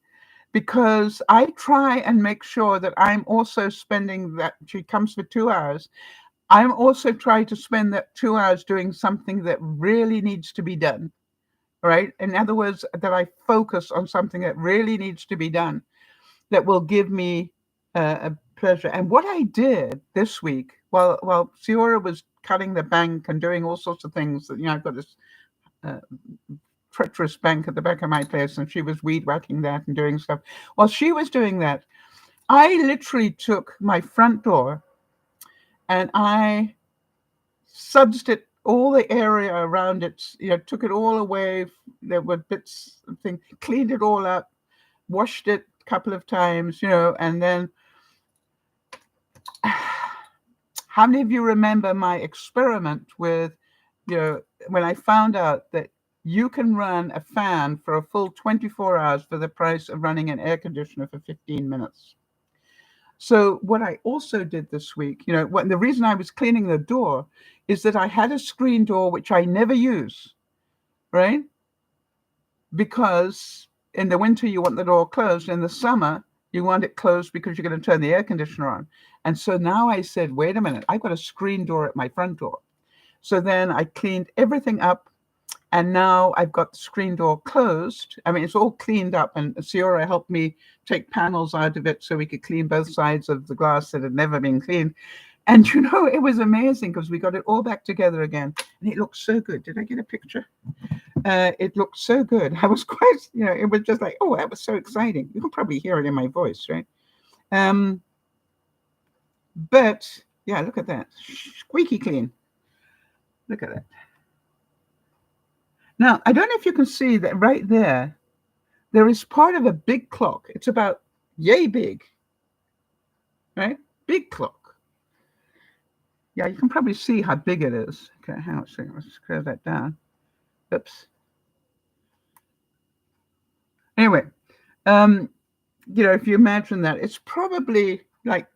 because I try and make sure that I'm also spending that. She comes for 2 hours. I'm also trying to spend that 2 hours doing something that really needs to be done. Right? In other words, that I focus on something that really needs to be done that will give me a pleasure. And what I did this week, while Siora was cutting the bank and doing all sorts of things, that I've got this treacherous bank at the back of my place, and she was weed whacking that and doing stuff. While she was doing that, I literally took my front door and I sudsed it, all the area around it, took it all away. There were bits of things, cleaned it all up, washed it a couple of times, and then how many of you remember my experiment with, when I found out that you can run a fan for a full 24 hours for the price of running an air conditioner for 15 minutes? So what I also did this week, the reason I was cleaning the door is that I had a screen door, which I never use, right? Because in the winter, you want the door closed. In the summer, you want it closed because you're going to turn the air conditioner on. And so now I said, wait a minute, I've got a screen door at my front door. So then I cleaned everything up. And now I've got the screen door closed. I mean, it's all cleaned up. And Siora helped me take panels out of it so we could clean both sides of the glass that had never been cleaned. And, it was amazing because we got it all back together again. And it looked so good. Did I get a picture? It looked so good. I was quite, it was just like, oh, that was so exciting. You can probably hear it in my voice, right? But, yeah, look at that. Squeaky clean. Look at that. Now, I don't know if you can see that right there is part of a big clock. It's about yay big, right? Big clock. Yeah, you can probably see how big it is. Okay, hang on a second. Let's curve that down. Oops. Anyway, if you imagine that, it's probably like,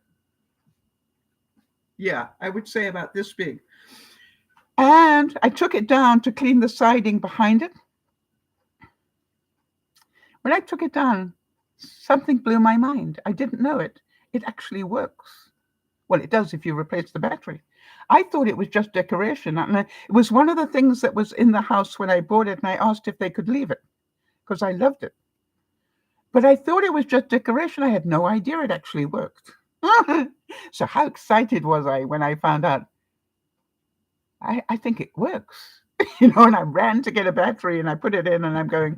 yeah, I would say about this big. And I took it down to clean the siding behind it. When I took it down, something blew my mind. I didn't know it. It actually works. Well, it does if you replace the battery. I thought it was just decoration. And it was one of the things that was in the house when I bought it, and I asked if they could leave it because I loved it. But I thought it was just decoration. I had no idea it actually worked. So how excited was I when I found out? I think it works. And I ran to get a battery and I put it in and I'm going,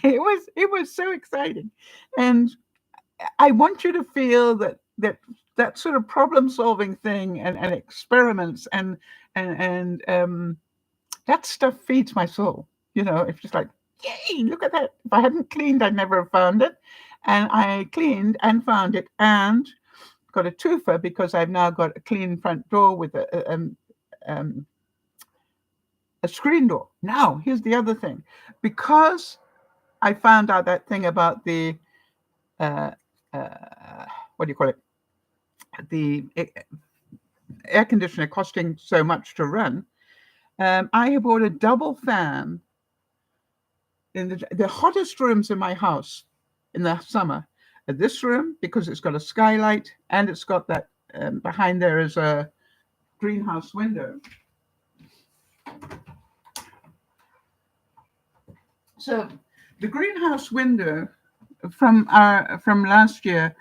it was so exciting. And I want you to feel that sort of problem solving thing and experiments and that stuff feeds my soul. It's just like, yay, look at that. If I hadn't cleaned, I'd never have found it. And I cleaned and found it and got a twofer because I've now got a clean front door with a screen door. Now, here's the other thing. Because I found out that thing about the, what do you call it? The air conditioner costing so much to run. I have bought a double fan in the hottest rooms in my house in the summer. This room, because it's got a skylight and it's got that behind there is a greenhouse window. So the greenhouse window from last year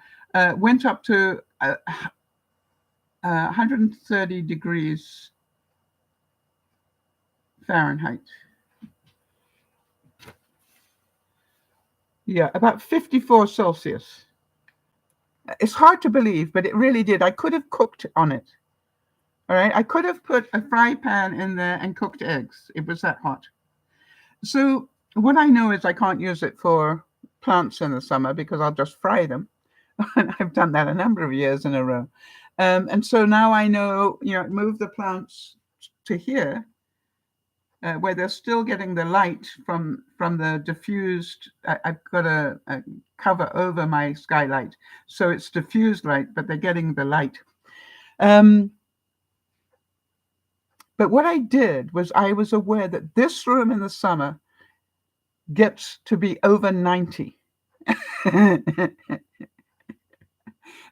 went up to 130 degrees Fahrenheit. Yeah, about 54 Celsius. It's hard to believe, but it really did. I could have cooked on it. All right. I could have put a fry pan in there and cooked eggs. It was that hot. So what I know is I can't use it for plants in the summer because I'll just fry them. And I've done that a number of years in a row. And so now I know, move the plants to here, where they're still getting the light from the diffused. I've got a cover over my skylight, so it's diffused light, but they're getting the light. But what I did was I was aware that this room in the summer gets to be over 90.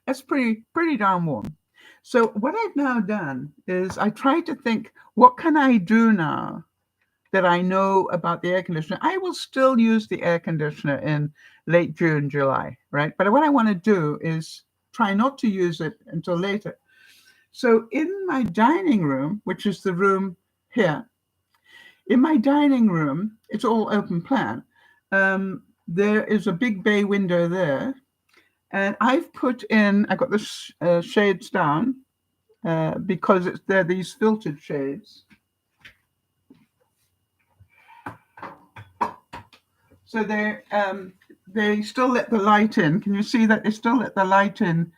That's pretty darn warm. So what I've now done is I tried to think, what can I do now that I know about the air conditioner? I will still use the air conditioner in late June, July, right? But what I want to do is try not to use it until later. So in my dining room, which is the room here, in my dining room, it's all open plan. There is a big bay window there. And I've got the shades down because they're these filtered shades. So they still let the light in. Can you see that they still let the light in,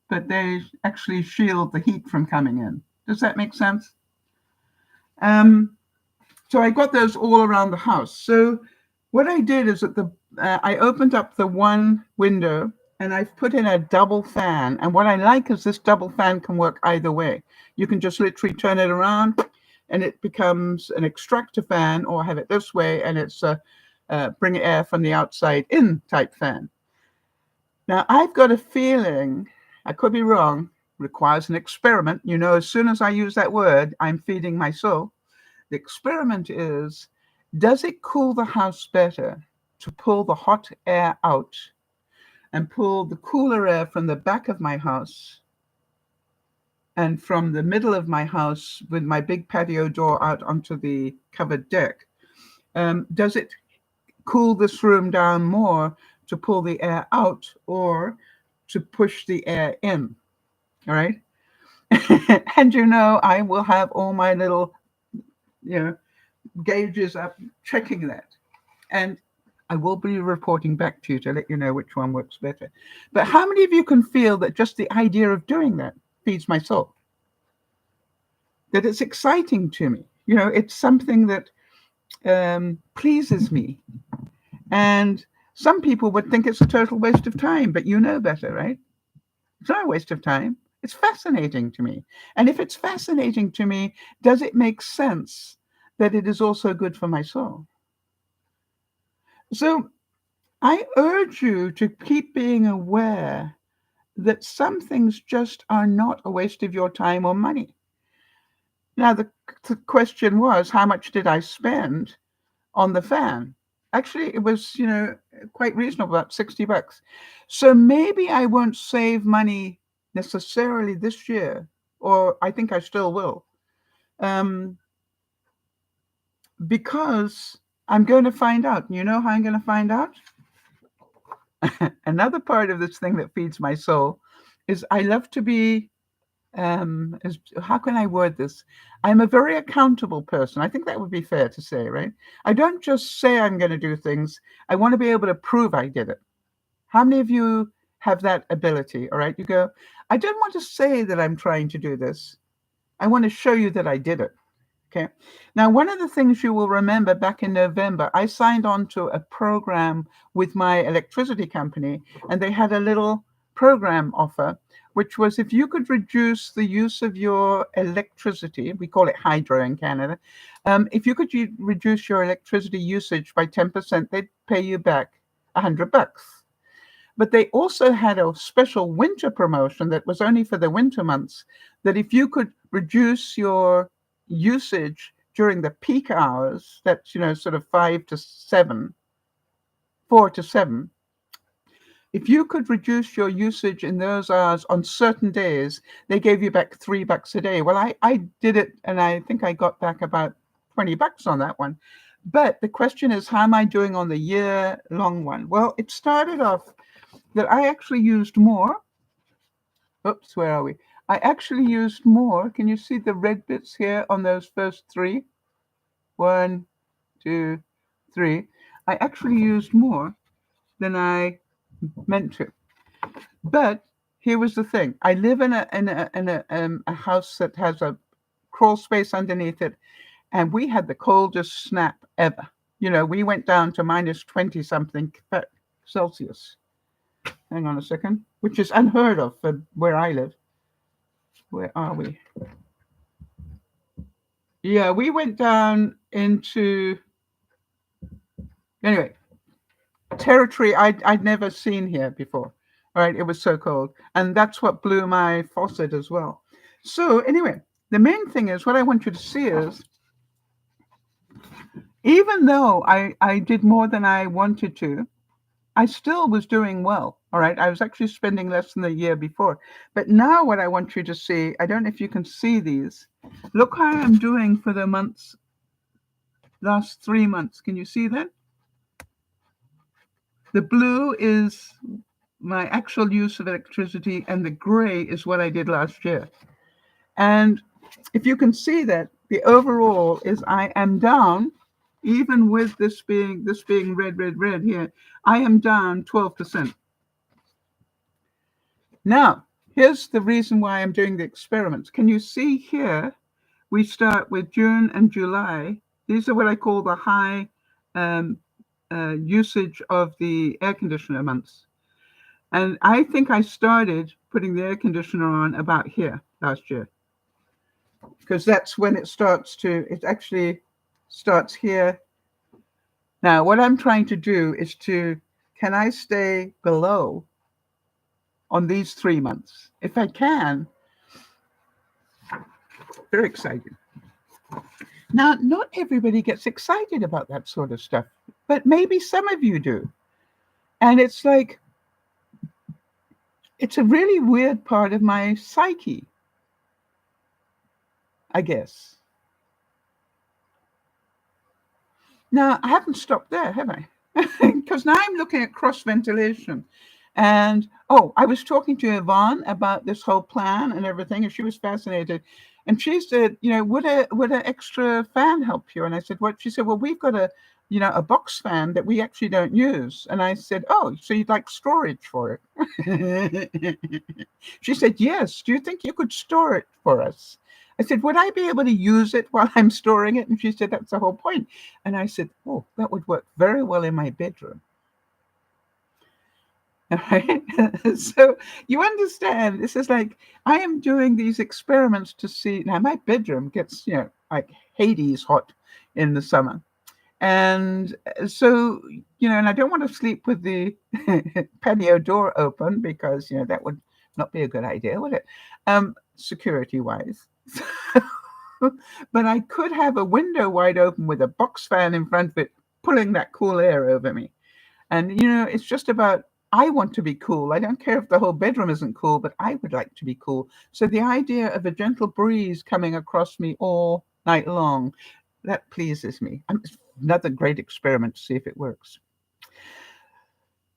but they actually shield the heat from coming in? Does that make sense? So I got those all around the house. So what I did is that I opened up the one window and I've put in a double fan. And what I like is this double fan can work either way. You can just literally turn it around and it becomes an extractor fan, or have it this way and it's bring air from the outside in type fan. Now, I've got a feeling, I could be wrong, requires an experiment. As soon as I use that word, I'm feeding my soul. The experiment is, does it cool the house better to pull the hot air out and pull the cooler air from the back of my house and from the middle of my house with my big patio door out onto the covered deck? Does it cool this room down more to pull the air out or to push the air in? All right. And I will have all my little gauges up checking that, and I will be reporting back to you to let you know which one works better. But how many of you can feel that just the idea of doing that feeds my soul? That it's exciting to me. It's something that pleases me. And some people would think it's a total waste of time, but you know better, right? It's not a waste of time. It's fascinating to me. And if it's fascinating to me, does it make sense that it is also good for my soul? So I urge you to keep being aware that some things just are not a waste of your time or money. Now, the question was, how much did I spend on the fan? Actually, it was, quite reasonable, about $60. So maybe I won't save money necessarily this year, or I think I still will, because I'm going to find out. You know how I'm going to find out? Another part of this thing that feeds my soul is I love to be, how can I word this? I'm a very accountable person. I think that would be fair to say, right? I don't just say I'm going to do things. I want to be able to prove I did it. How many of you have that ability? All right. You go, I don't want to say that I'm trying to do this. I want to show you that I did it. Okay. Now, one of the things you will remember back in November, I signed on to a program with my electricity company, and they had a little program offer which was if you could reduce the use of your electricity, we call it hydro in Canada, if you could reduce your electricity usage by 10%, they'd pay you back $100. But they also had a special winter promotion that was only for the winter months, that if you could reduce your usage during the peak hours, that's, sort of 4 to 7, if you could reduce your usage in those hours on certain days, they gave you back $3 a day. Well, I did it, and I think I got back about $20 on that one. But the question is, how am I doing on the year-long one? Well, it started off that I actually used more. Oops, where are we? I actually used more. Can you see the red bits here on those first three? 1, 2, 3. I actually used more than I meant to. But here was the thing. I live in a house that has a crawl space underneath it, and we had the coldest snap ever. We went down to minus 20 something Celsius. Hang on a second, which is unheard of for where I live. Where are we? Yeah, we went down into, anyway, territory I'd never seen here before. All right, it was so cold. And that's what blew my faucet as well. So anyway, the main thing is, what I want you to see is, even though I did more than I wanted to, I still was doing well. All right. I was actually spending less than the year before. But now what I want you to see, I don't know if you can see these. Look how I'm doing for the last 3 months. Can you see that? The blue is my actual use of electricity, and the gray is what I did last year. And if you can see that, the overall is I am down, even with this being red here, I am down 12%. Now, here's the reason why I'm doing the experiments. Can you see here, we start with June and July. These are what I call the high usage of the air conditioner months. And I think I started putting the air conditioner on about here last year, because that's when it actually starts here. Now, what I'm trying to do is can I stay below on these 3 months? If I can, very excited. Now, not everybody gets excited about that sort of stuff, but maybe some of you do. And it's like, it's a really weird part of my psyche, I guess. Now, I haven't stopped there, have I? Because now I'm looking at cross ventilation. And, I was talking to Yvonne about this whole plan and everything, and she was fascinated. And she said, would an extra fan help you? And I said, what? She said, well, we've got a box fan that we actually don't use. And I said, oh, so you'd like storage for it? She said, yes. Do you think you could store it for us? I said, would I be able to use it while I'm storing it? And she said, that's the whole point. And I said, oh, that would work very well in my bedroom. All right. So you understand, this is like, I am doing these experiments to see. Now, my bedroom gets, like Hades hot in the summer. And so, and I don't want to sleep with the patio door open, because, that would not be a good idea, would it? Security-wise. But I could have a window wide open with a box fan in front of it, pulling that cool air over me. And, it's just about, I want to be cool. I don't care if the whole bedroom isn't cool, but I would like to be cool. So the idea of a gentle breeze coming across me all night long, that pleases me. Another great experiment to see if it works.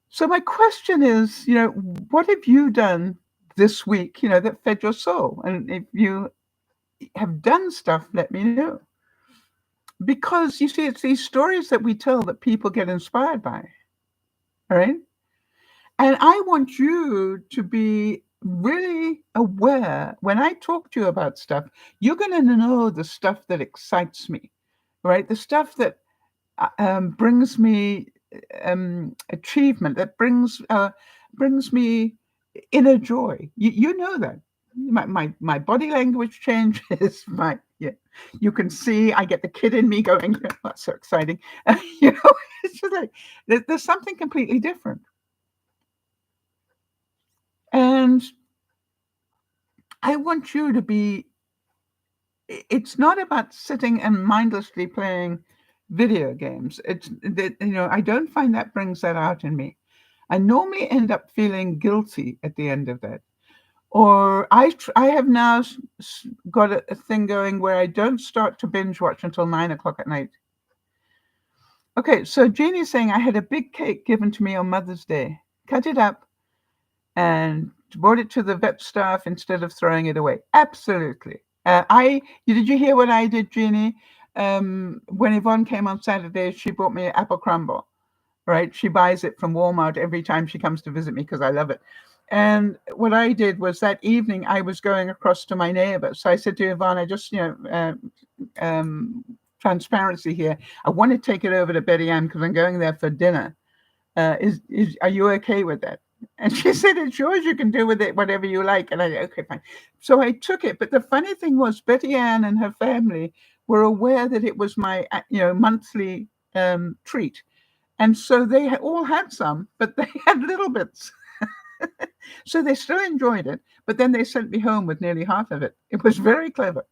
So my question is, what have you done this week, that fed your soul? And if you have done stuff, let me know. Because you see, it's these stories that we tell that people get inspired by. All right. And I want you to be really aware when I talk to you about stuff, you're going to know the stuff that excites me, right? The stuff that brings me achievement, that brings me inner joy. You know that. My body language changes. My yeah, you can see I get the kid in me going. That's so exciting. You know, it's just like there's something completely different. And I want you to be. It's not about sitting and mindlessly playing video games. It's that I don't find that brings that out in me. I normally end up feeling guilty at the end of that. Or I have now got a thing going where I don't start to binge watch until 9 o'clock at night. Okay, so Jeannie's saying I had a big cake given to me on Mother's Day. Cut it up and brought it to the vet staff instead of throwing it away. Absolutely. Did you hear what I did, Jeannie? When Yvonne came on Saturday, she brought me an apple crumble. Right? She buys it from Walmart every time she comes to visit me because I love it. And what I did was that evening I was going across to my neighbor. So I said to Yvonne, I just, transparency here. I want to take it over to Betty Ann because I'm going there for dinner. Are you okay with that? And she said, it's yours. You can do with it whatever you like. And I said, okay, fine. So I took it. But the funny thing was Betty Ann and her family were aware that it was my, monthly treat. And so they all had some, but they had little bits. So they still enjoyed it, but then they sent me home with nearly half of it. It was very clever.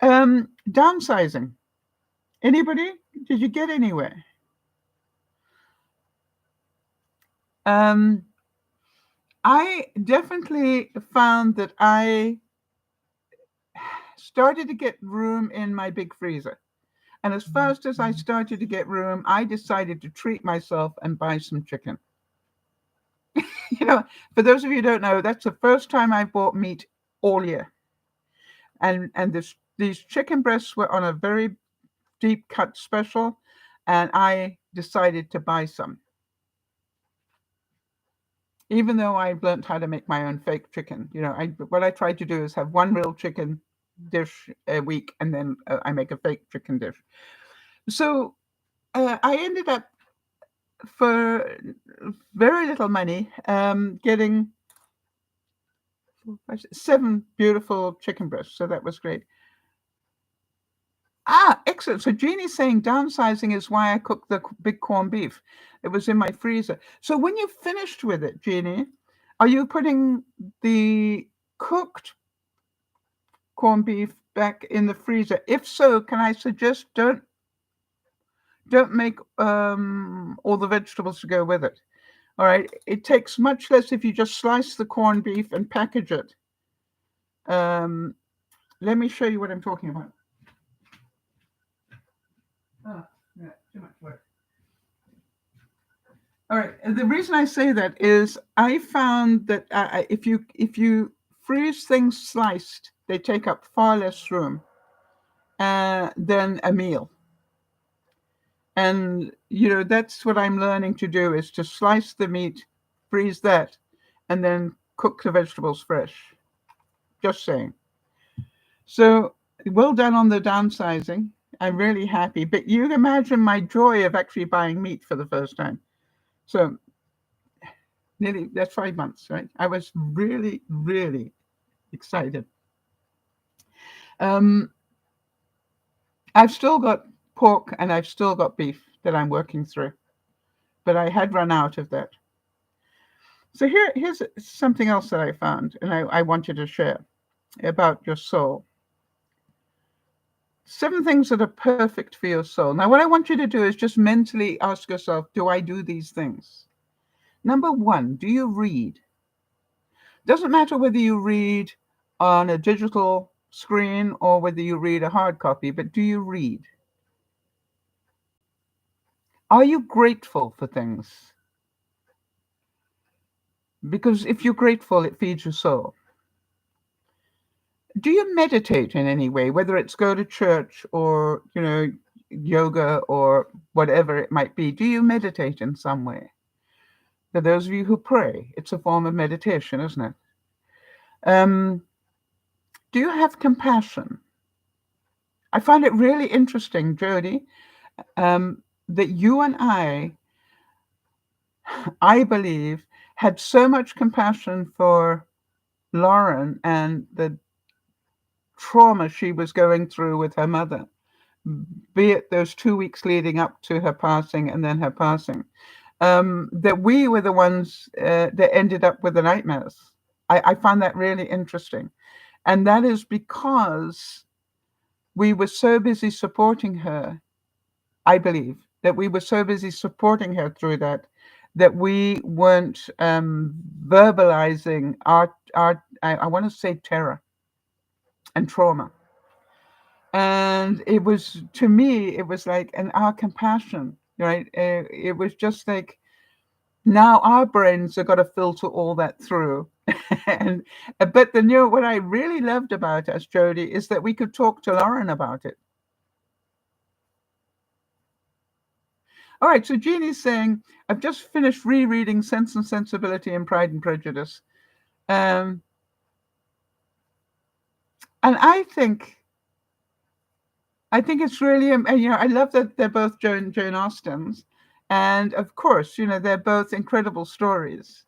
Downsizing. Anybody? Did you get anywhere? I definitely found that I started to get room in my big freezer. And as fast as I started to get room, I decided to treat myself and buy some chicken. For those of you who don't know, that's the first time I bought meat all year. And these chicken breasts were on a very deep cut special, and I decided to buy some. Even though I learned how to make my own fake chicken, what I try to do is have one real chicken dish a week, and then I make a fake chicken dish. So I ended up for very little money getting 7 beautiful chicken breasts. So that was great. Excellent. So Jeannie's saying downsizing is why I cooked the big corned beef. It was in my freezer. So when you finished with it, Jeannie, are you putting the cooked corned beef back in the freezer? If so, can I suggest don't make all the vegetables to go with it. All right. It takes much less if you just slice the corned beef and package it. Let me show you what I'm talking about. Oh, yeah, too much work. All right. The reason I say that is I found that if you freeze things sliced, they take up far less room than a meal. And that's what I'm learning to do is to slice the meat, freeze that, and then cook the vegetables fresh. Just saying. So well done on the downsizing. I'm really happy. But you can imagine my joy of actually buying meat for the first time. So that's 5 months, right? I was really, really excited. I've still got pork and I've still got beef that I'm working through, but I had run out of that. So here's something else that I found, and I wanted to share about your soul. 7 things that are perfect for your soul. Now, what I want you to do is just mentally ask yourself, do I do these things? Number 1, do you read? Doesn't matter whether you read on a digital screen or whether you read a hard copy, but do you read? Are you grateful for things? Because if you're grateful, it feeds your soul. Do you meditate in any way, whether it's go to church or, yoga or whatever it might be? Do you meditate in some way? For those of you who pray, it's a form of meditation, isn't it? Do you have compassion? I find it really interesting, Jody, that you and I I believe, had so much compassion for Lauren and the trauma she was going through with her mother, be it those 2 weeks leading up to her passing and then her passing, that we were the ones that ended up with the nightmares. I find that really interesting. And that is because we were so busy supporting her. I believe that we were so busy supporting her through that, that we weren't verbalizing our I want to say terror and trauma. And it was, to me, it was like, and our compassion, right? It was just like, now our brains have got to filter all that through. and but the new what I really loved about us, Jody, is that we could talk to Lauren about it. All right, so Jeannie's saying, I've just finished rereading Sense and Sensibility and Pride and Prejudice. Um, and I think it's really, I love that they're both Jane Austens. And of course, they're both incredible stories.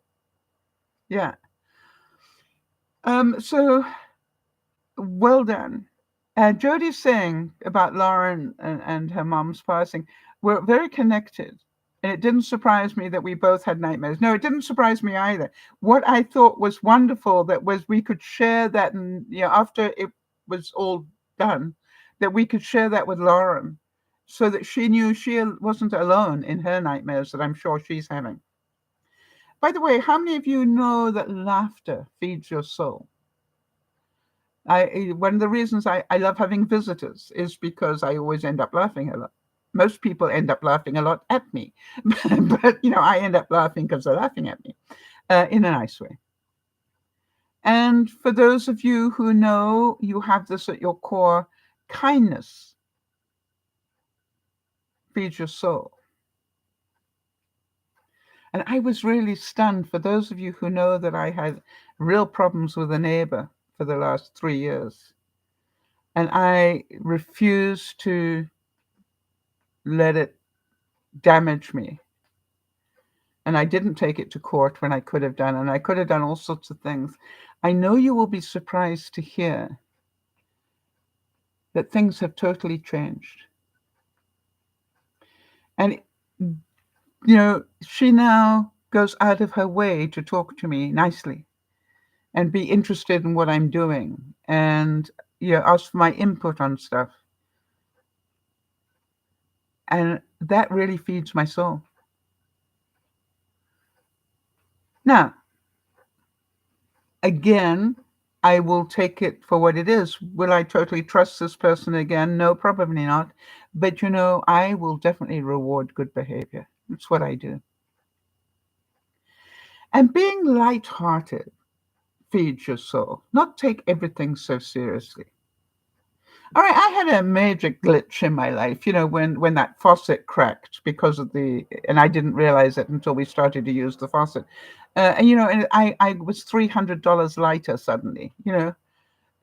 Yeah. So well done. Jodie's saying about Lauren and her mom's passing, we're very connected. And it didn't surprise me that we both had nightmares. No, it didn't surprise me either. What I thought was wonderful that was we could share that, and after it was all done, that we could share that with Lauren, so that she knew she wasn't alone in her nightmares that I'm sure she's having. By the way, how many of you know that laughter feeds your soul? One of the reasons I love having visitors is because I always end up laughing a lot. Most people end up laughing a lot at me, but I end up laughing because they're laughing at me in a nice way. And for those of you who know you have this at your core, kindness feeds your soul. And I was really stunned, for those of you who know, that I had real problems with a neighbor for the last 3 years. And I refused to let it damage me. And I didn't take it to court when I could have done, and I could have done all sorts of things. I know you will be surprised to hear that things have totally changed. And, she now goes out of her way to talk to me nicely and be interested in what I'm doing, and, ask for my input on stuff. And that really feeds my soul. Now, again, I will take it for what it is. Will I totally trust this person again? No, probably not. But I will definitely reward good behavior. That's what I do. And being light-hearted feeds your soul. Not take everything so seriously. All right, I had a major glitch in my life, when that faucet cracked because of and I didn't realize it until we started to use the faucet. And I was $300 lighter suddenly.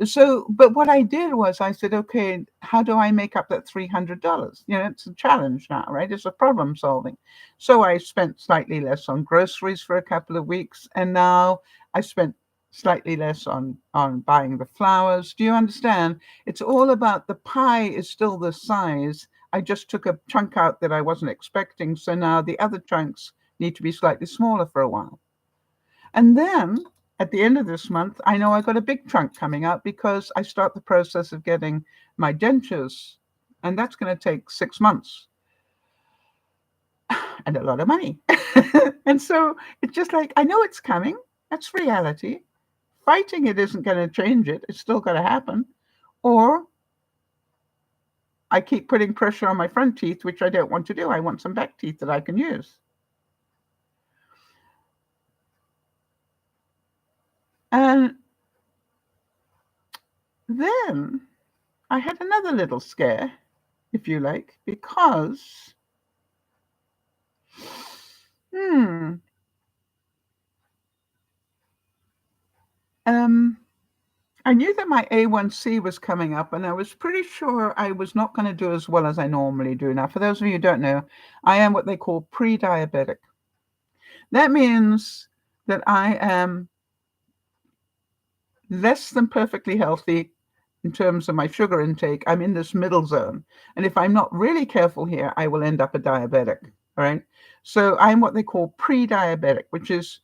So, but what I did was I said, okay, how do I make up that $300? It's a challenge now, right? It's a problem solving. So I spent slightly less on groceries for a couple of weeks, and now I spent slightly less on buying the flowers. Do you understand? It's all about, the pie is still the size. I just took a chunk out that I wasn't expecting, so now the other chunks need to be slightly smaller for a while. And then at the end of this month, I know I got a big chunk coming up because I start the process of getting my dentures, and that's going to take 6 months and a lot of money. And so it's just like, I know it's coming. That's reality. Fighting it isn't going to change it. It's still going to happen. Or I keep putting pressure on my front teeth, which I don't want to do. I want some back teeth that I can use. And then I had another little scare, if you like, because I knew that my A1C was coming up, and I was pretty sure I was not going to do as well as I normally do. Now, for those of you who don't know, I am what they call pre-diabetic. That means that I am less than perfectly healthy in terms of my sugar intake. I'm in this middle zone. And if I'm not really careful here, I will end up a diabetic. All right. So I'm what they call pre-diabetic, which is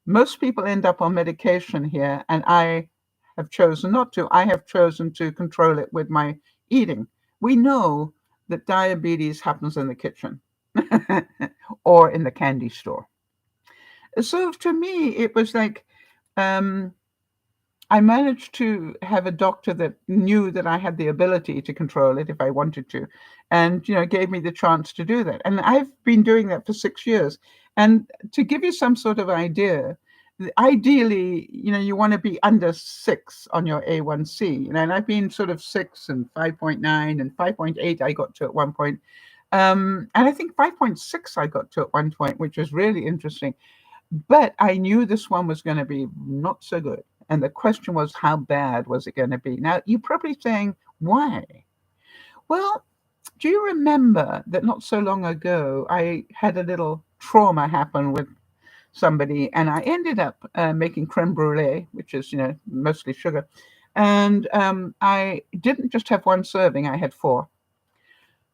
most people end up on medication here. And I have chosen not to. I have chosen to control it with my eating. We know that diabetes happens in the kitchen or in the candy store. So to me, it was like, um, I managed to have a doctor that knew that I had the ability to control it if I wanted to, and gave me the chance to do that. And I've been doing that for 6 years. And to give you some sort of idea, ideally, you want to be under 6 on your A1C. And I've been sort of 6 and 5.9 and 5.8 I got to at one point. And I think 5.6 I got to at one point, which was really interesting. But I knew this one was going to be not so good. And the question was, how bad was it going to be? Now, you're probably saying, why? Well, do you remember that not so long ago, I had a little trauma happen with somebody, and I ended up making creme brulee, which is, mostly sugar. And I didn't just have one serving, I had four,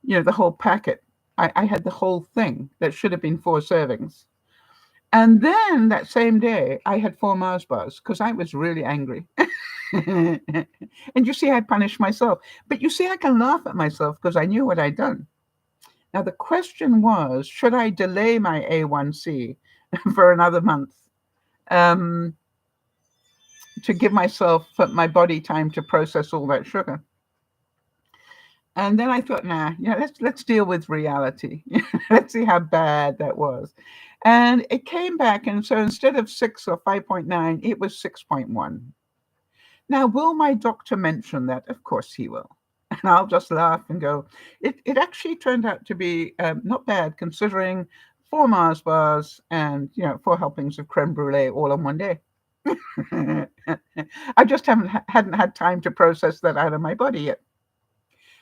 the whole packet. I had the whole thing that should have been four servings. And then that same day, I had four Mars bars because I was really angry. And you see, I punished myself. But you see, I can laugh at myself because I knew what I'd done. Now, the question was, should I delay my A1C for another month um, to give my body time to process all that sugar? And then I thought, nah, let's deal with reality. Let's see how bad that was. And it came back, and so instead of 6 or 5.9, it was 6.1. Now, will my doctor mention that? Of course he will. And I'll just laugh and go, it actually turned out to be not bad considering four Mars bars and, four helpings of creme brulee all in one day. I just hadn't had time to process that out of my body yet.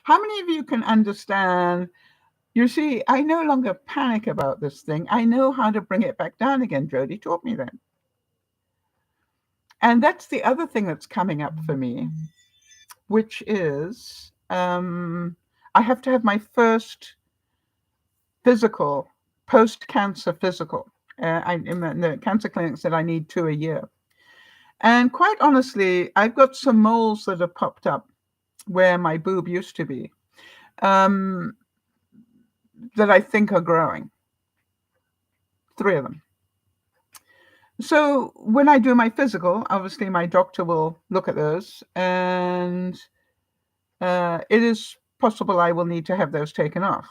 How many of you can understand? You see, I no longer panic about this thing. I know how to bring it back down again. Jody taught me that. And that's the other thing that's coming up for me, which is I have to have my first physical, post-cancer physical. In the cancer clinic said I need 2 a year. And quite honestly, I've got some moles that have popped up where my boob used to be. That I think are growing. 3 of them. So when I do my physical, obviously my doctor will look at those, and it is possible I will need to have those taken off.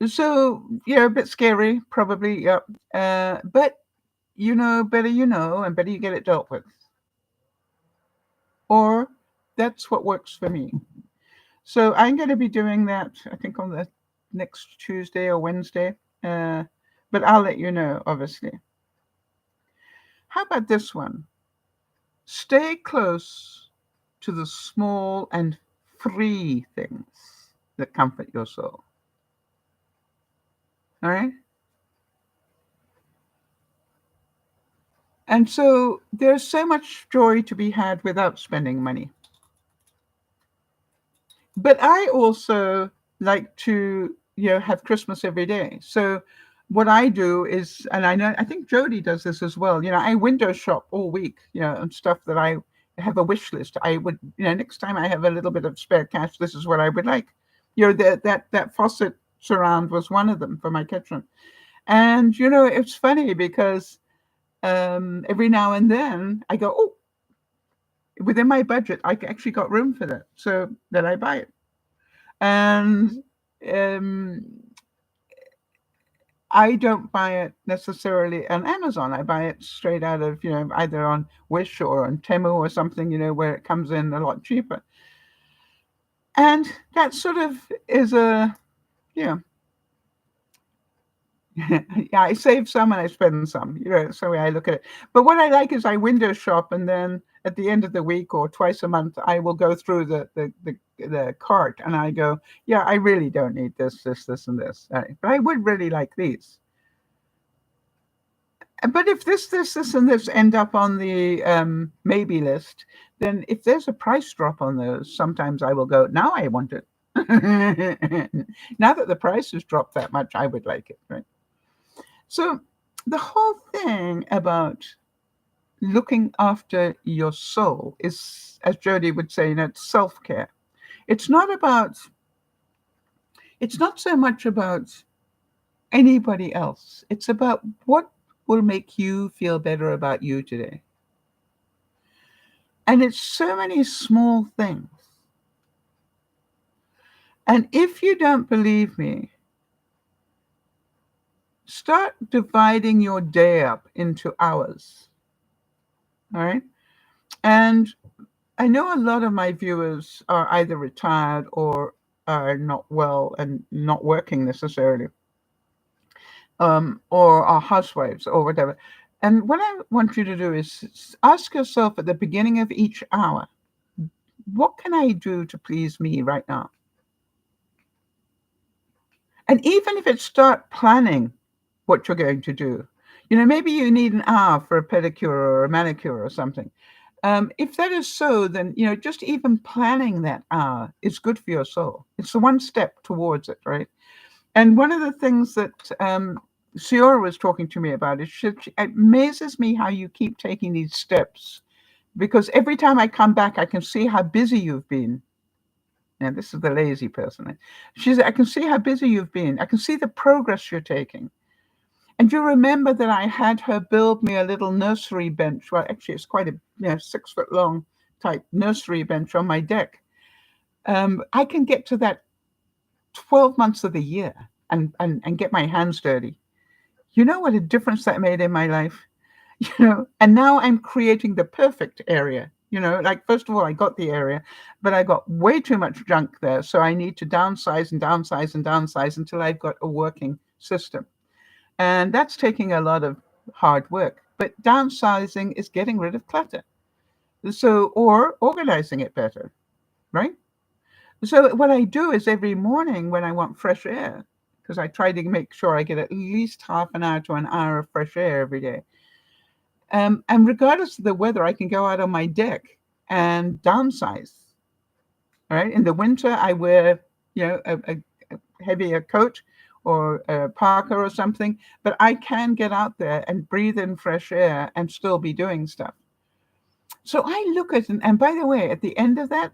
So, a bit scary, probably, yeah. But, better and better you get it dealt with. Or that's what works for me. So I'm going to be doing that, I think, on the next Tuesday or Wednesday. But I'll let you know, obviously. How about this one? Stay close to the small and free things that comfort your soul. All right? And so there's so much joy to be had without spending money. But I also like to, have Christmas every day. So what I do is, and I think Jody does this as well, I window shop all week, and stuff that I have a wish list. I would, next time I have a little bit of spare cash, this is what I would like. That faucet surround was one of them for my kitchen. And, it's funny because every now and then I go, oh, within my budget, I actually got room for that. So then I buy it. And I don't buy it necessarily on Amazon. I buy it straight out of, either on Wish or on Temu or something, where it comes in a lot cheaper. And that sort of is yeah, I save some and I spend some, that's the way I look at it. But what I like is I window shop, and then at the end of the week or twice a month, I will go through the cart and I go, yeah, I really don't need this, and this. Right? But I would really like these. But if this, and this end up on the maybe list, then if there's a price drop on those, sometimes I will go, now I want it. Now that the price has dropped that much, I would like it, right? So the whole thing about looking after your soul is, as Jody would say, it's self-care. It's not about, it's not so much about anybody else. It's about what will make you feel better about you today. And it's so many small things. And if you don't believe me, start dividing your day up into hours. All right. And I know a lot of my viewers are either retired or are not well and not working necessarily, or are housewives or whatever. And what I want you to do is ask yourself at the beginning of each hour, what can I do to please me right now? And even if it's start planning what you're going to do, maybe you need an hour for a pedicure or a manicure or something. If that is so, then, just even planning that hour is good for your soul. It's the one step towards it, right? And one of the things that Siora was talking to me about is it amazes me how you keep taking these steps, because every time I come back, I can see how busy you've been. Now, this is the lazy person. She said, I can see how busy you've been. I can see the progress you're taking. And you remember that I had her build me a little nursery bench. Well, actually, it's quite a 6-foot long type nursery bench on my deck. I can get to that 12 months of the year and get my hands dirty. You know what a difference that made in my life? And now I'm creating the perfect area. Like, first of all, I got the area, but I got way too much junk there. So I need to downsize and downsize and downsize until I've got a working system. And that's taking a lot of hard work. But downsizing is getting rid of clutter. So, or organizing it better, right? So what I do is every morning when I want fresh air, because I try to make sure I get at least half an hour to an hour of fresh air every day. And regardless of the weather, I can go out on my deck and downsize. All right. In the winter, I wear, a heavier coat or a parka or something, but I can get out there and breathe in fresh air and still be doing stuff. So I look at, and by the way, at the end of that,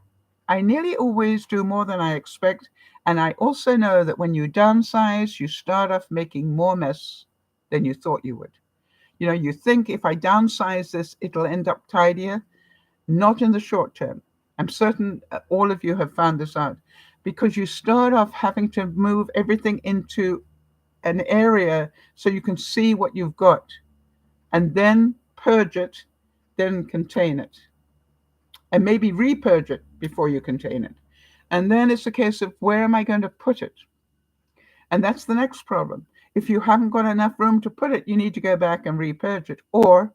I nearly always do more than I expect. And I also know that when you downsize, you start off making more mess than you thought you would. You think if I downsize this, it'll end up tidier. Not in the short term. I'm certain all of you have found this out, because you start off having to move everything into an area so you can see what you've got, and then purge it, then contain it, and maybe repurge it before you contain it. And then it's a case of, where am I going to put it? And that's the next problem. If you haven't got enough room to put it, you need to go back and repurge it. Or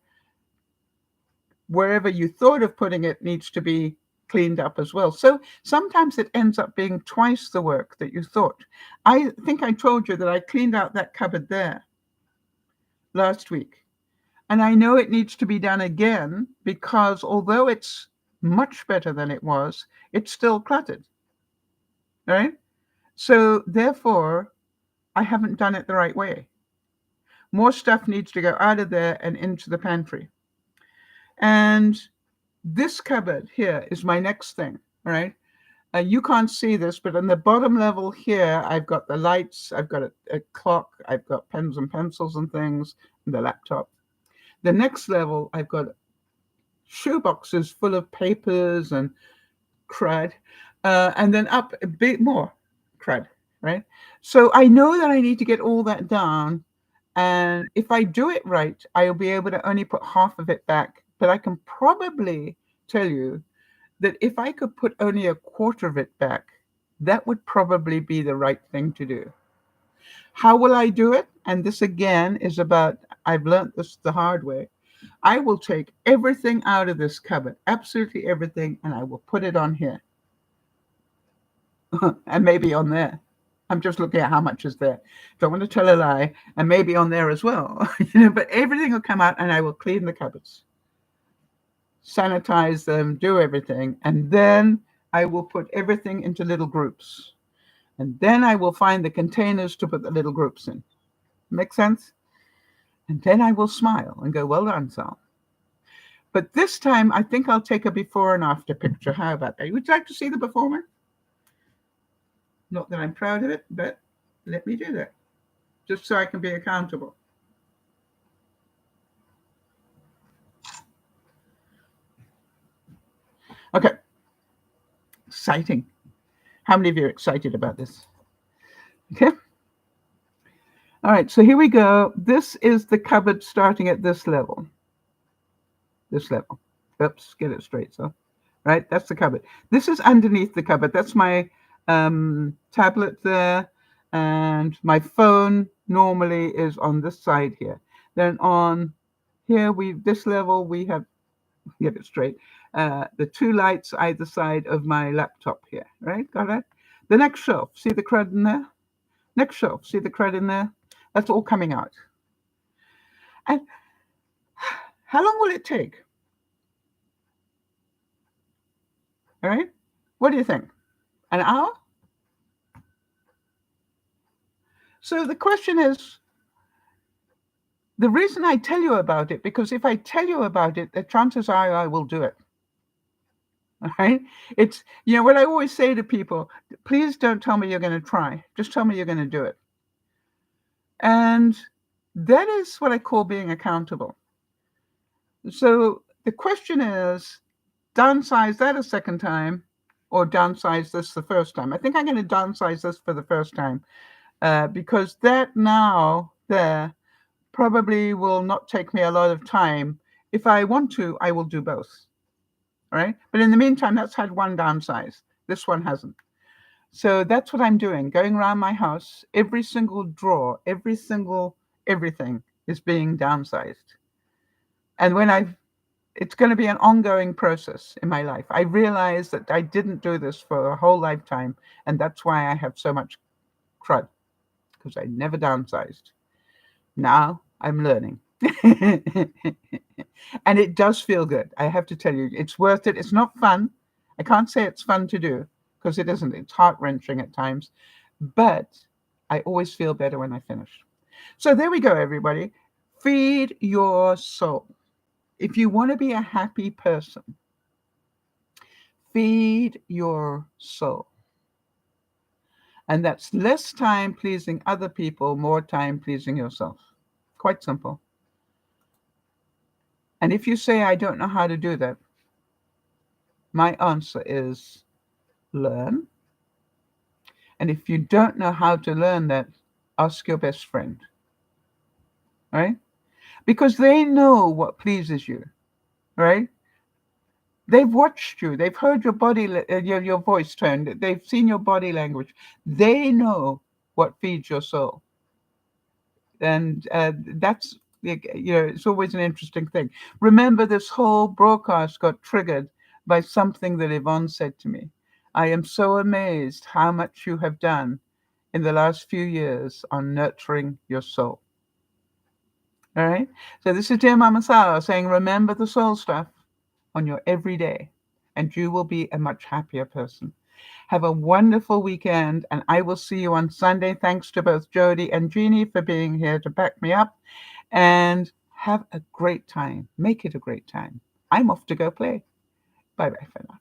wherever you thought of putting it needs to be cleaned up as well. So sometimes it ends up being twice the work that you thought. I think I told you that I cleaned out that cupboard there last week. And I know it needs to be done again, because although it's much better than it was, it's still cluttered. Right? So therefore, I haven't done it the right way. More stuff needs to go out of there and into the pantry. And this cupboard here is my next thing, right? You can't see this, but on the bottom level here, I've got the lights, I've got a clock, I've got pens and pencils and things, and the laptop. The next level, I've got shoe boxes full of papers and crud, and then up a bit more crud, right? So I know that I need to get all that down, and if I do it right, I'll be able to only put half of it back. But I can probably tell you that if I could put only a quarter of it back, that would probably be the right thing to do. How will I do it? And this again is about, I've learned this the hard way. I will take everything out of this cupboard, absolutely everything, and I will put it on here. And maybe on there. I'm just looking at how much is there. Don't want to tell a lie, and maybe on there as well. But everything will come out, and I will clean the cupboards, sanitize them, do everything, and then I will put everything into little groups. And then I will find the containers to put the little groups in. Make sense? And then I will smile and go, well done, Sal. But this time, I think I'll take a before and after picture. How about that? Would you like to see the before? Not that I'm proud of it, but let me do that, just so I can be accountable. Okay. Exciting. How many of you are excited about this? Okay. All right, so here we go. This is the cupboard starting at this level. This level. Oops, get it straight, so. Right, that's the cupboard. This is underneath the cupboard. That's my tablet there, and my phone normally is on this side here. Then on here, this level, we have, get it straight, the two lights either side of my laptop here, right? Got it? The next shelf, see the crud in there? Next shelf, see the crud in there? That's all coming out. And how long will it take? All right? What do you think? An hour? So the question is, the reason I tell you about it, because if I tell you about it, the chances are I will do it. All right? It's, what I always say to people, please don't tell me you're going to try. Just tell me you're going to do it. And that is what I call being accountable. So the question is, downsize that a second time or downsize this the first time. I think I'm going to downsize this for the first time because that now there probably will not take me a lot of time. If I want to, I will do both. All right. But in the meantime, that's had one downsize. This one hasn't. So that's what I'm doing, going around my house. Every single drawer, everything is being downsized. And it's going to be an ongoing process in my life. I realize that I didn't do this for a whole lifetime, and that's why I have so much crud, because I never downsized. Now I'm learning. And it does feel good. I have to tell you, it's worth it. It's not fun. I can't say it's fun to do because it isn't. It's heart-wrenching at times, but I always feel better when I finish. So there we go, everybody. Feed your soul. If you want to be a happy person, feed your soul. And that's less time pleasing other people, more time pleasing yourself. Quite simple. And if you say, I don't know how to do that, my answer is learn. And if you don't know how to learn that, ask your best friend. Right? Because they know what pleases you. Right? They've watched you. They've heard your your voice tone. They've seen your body language. They know what feeds your soul. And that's, it's always an interesting thing. Remember, this whole broadcast got triggered by something that Yvonne said to me. I am so amazed how much you have done in the last few years on nurturing your soul. All right? So this is DearMamaSal saying, remember the soul stuff on your everyday, and you will be a much happier person. Have a wonderful weekend, and I will see you on Sunday. Thanks to both Jody and Jeannie for being here to back me up, and have a great time. Make it a great time. I'm off to go play. Bye-bye for now.